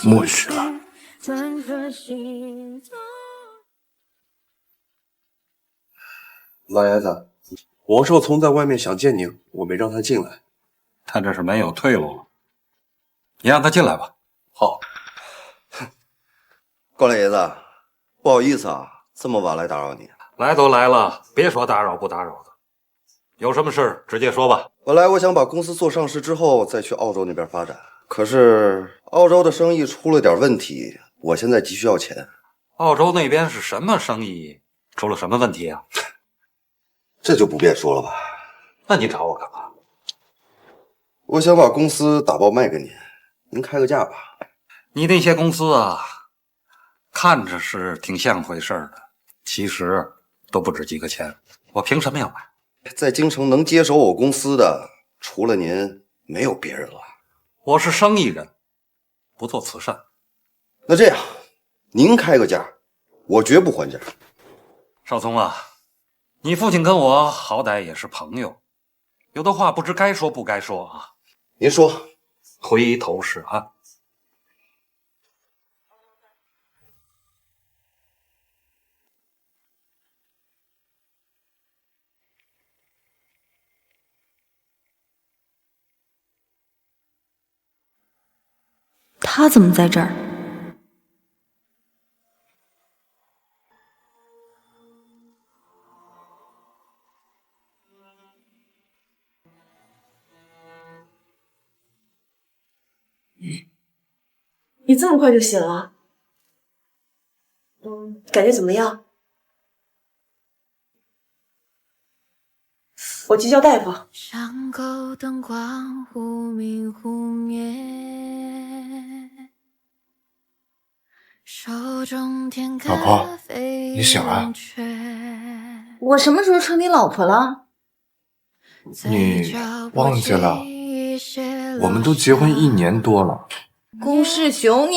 默许了。老爷子，王少聪在外面想见您，我没让他进来。他这是没有退路了，你让他进来吧。好。高老爷子，不好意思啊，这么晚来打扰你。来都来了，别说打扰不打扰的，有什么事直接说吧。本来我想把公司做上市之后再去澳洲那边发展，可是澳洲的生意出了点问题，我现在急需要钱。澳洲那边是什么生意？出了什么问题啊？这就不便说了吧。那你找我干嘛？我想把公司打包卖给您，您开个价吧。你那些公司啊，看着是挺像回事的，其实都不值几个钱，我凭什么要买？在京城能接手我公司的，除了您，没有别人了。我是生意人，不做慈善。那这样，您开个价，我绝不还价。少聪啊，你父亲跟我好歹也是朋友，有的话不知该说不该说啊。您说，回头是岸。他怎么在这儿？你这么快就醒了？感觉怎么样？我去叫大夫。巷口灯光忽明忽灭，手中添老婆咖啡你醒了？我什么时候成你老婆了？你忘记了？我们都结婚1年多了。龚世雄，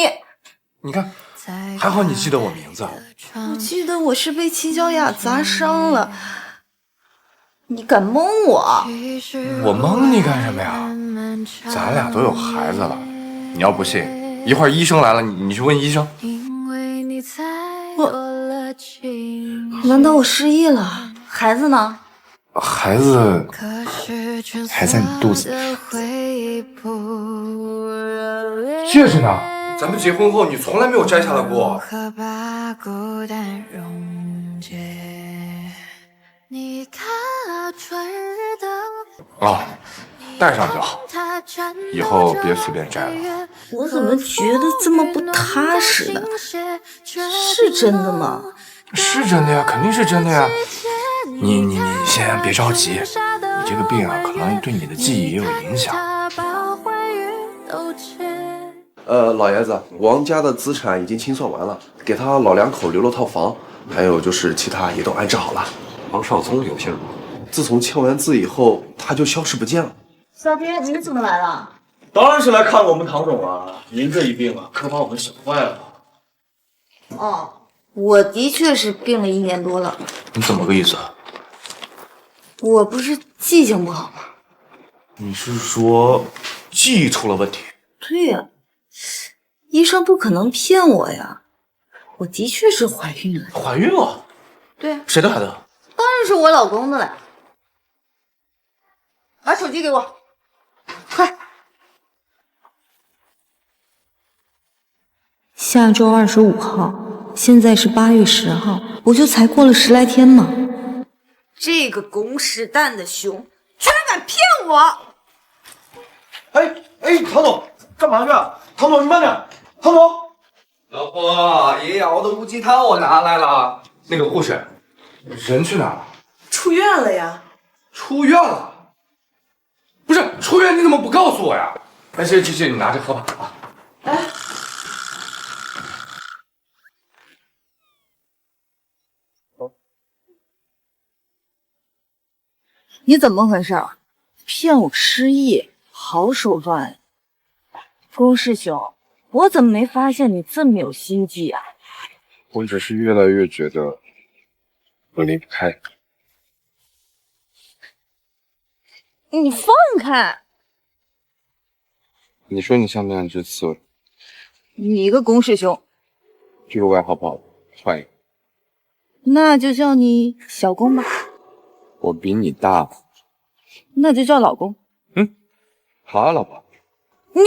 你看，还好你记得我名字。我记得我是被齐小雅砸伤了，你敢蒙我？我蒙你干什么呀？咱俩都有孩子了，你要不信，一会儿医生来了，你去问医生。难道我失忆了？孩子呢？孩子还在你肚子里。戒指呢？咱们结婚后你从来没有摘下来过。哦，戴上就好，以后别随便摘了。我怎么觉得这么不踏实呢？是真的吗？是真的呀，肯定是真的呀。你先别着急，你这个病啊，可能对你的记忆也有影响。老爷子，王家的资产已经清算完了，给他老两口留了套房，还有就是其他也都安置好了。王少聪有信吗？自从签完字以后，他就消失不见了。小爹，您怎么来了？当然是来看我们唐总啊！您这一病啊，可把我们想坏了。哦，我的确是病了1年多了。你怎么个意思？我不是记性不好吗？你是说记忆出了问题？对呀，医生不可能骗我呀！我的确是怀孕了。怀孕了？对啊，谁的孩子？当然是我老公的了。把手机给我，快！下周25号，现在是8月10号，不就才过了10来天吗？这个狗屎蛋的熊，居然敢骗我！哎，唐总，干嘛去？唐总，你慢点！唐总，老婆，爷熬的乌鸡汤我拿来了。那个护士，人去哪儿了？出院了呀？出院了？不是出院，你怎么不告诉我呀？哎，行，你拿着喝吧啊。哎，你怎么回事？骗我失忆，好手段！龚世雄，我怎么没发现你这么有心计啊？我只是越来越觉得我离不开。你放开！你说你像不像只刺猬？你个龚世雄，这个外号不好，换一个。那就叫你小龚吧。我比你大。那就叫老公。好啊，老婆。你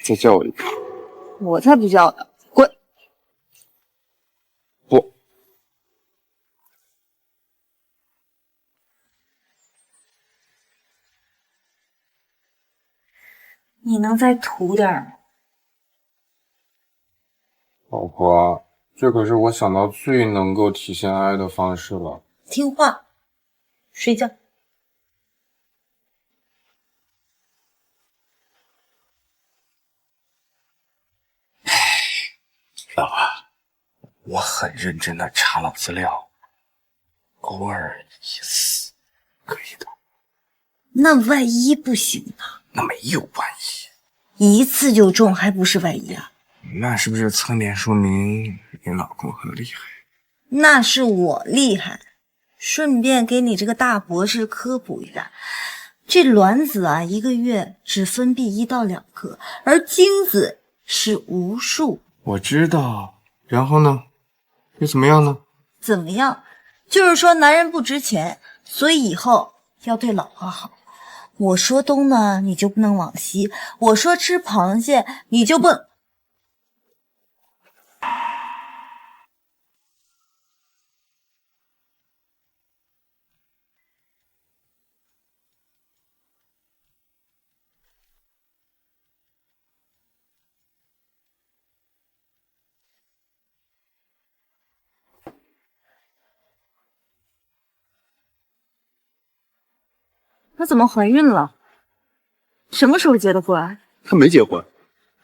再叫我一个。我才不叫呢！滚！不。你能再土点吗？老婆，这可是我想到最能够体现爱的方式了。听话，睡觉。老婆，我很认真的查了资料，偶尔一次可以的。那万一不行呢？那没有万一，一次就中，还不是万一啊？那是不是侧面说明你老公很厉害？那是我厉害。顺便给你这个大博士科普一下，这卵子啊，1个月只分泌1到2颗，而精子是无数。我知道，然后呢？又怎么样呢？怎么样？就是说男人不值钱，所以以后要对老婆好。我说东呢，你就不能往西；我说吃螃蟹，你就不。她怎么怀孕了？什么时候结的婚？她没结婚。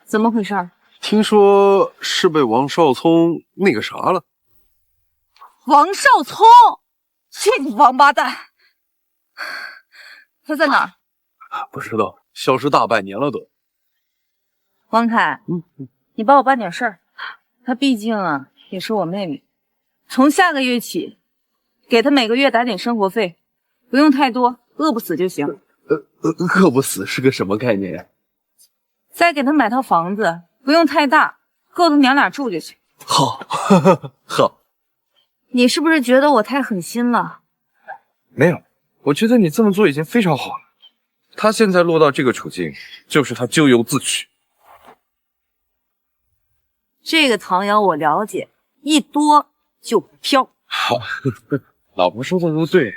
怎么回事？听说是被王少聪那个啥了。王少聪，这个王八蛋，他在哪儿？不知道，消失大半年了都。王凯，你帮我办点事儿。她毕竟啊也是我妹妹，从下个月起，给她每个月打点生活费，不用太多，饿不死就行。饿不死是个什么概念呀？再给她买套房子，不用太大，够他娘俩住就行。好，好。你是不是觉得我太狠心了？没有，我觉得你这么做已经非常好了。他现在落到这个处境，就是他咎由自取。这个唐瑶我了解，一多就飘。好，老婆说的都对。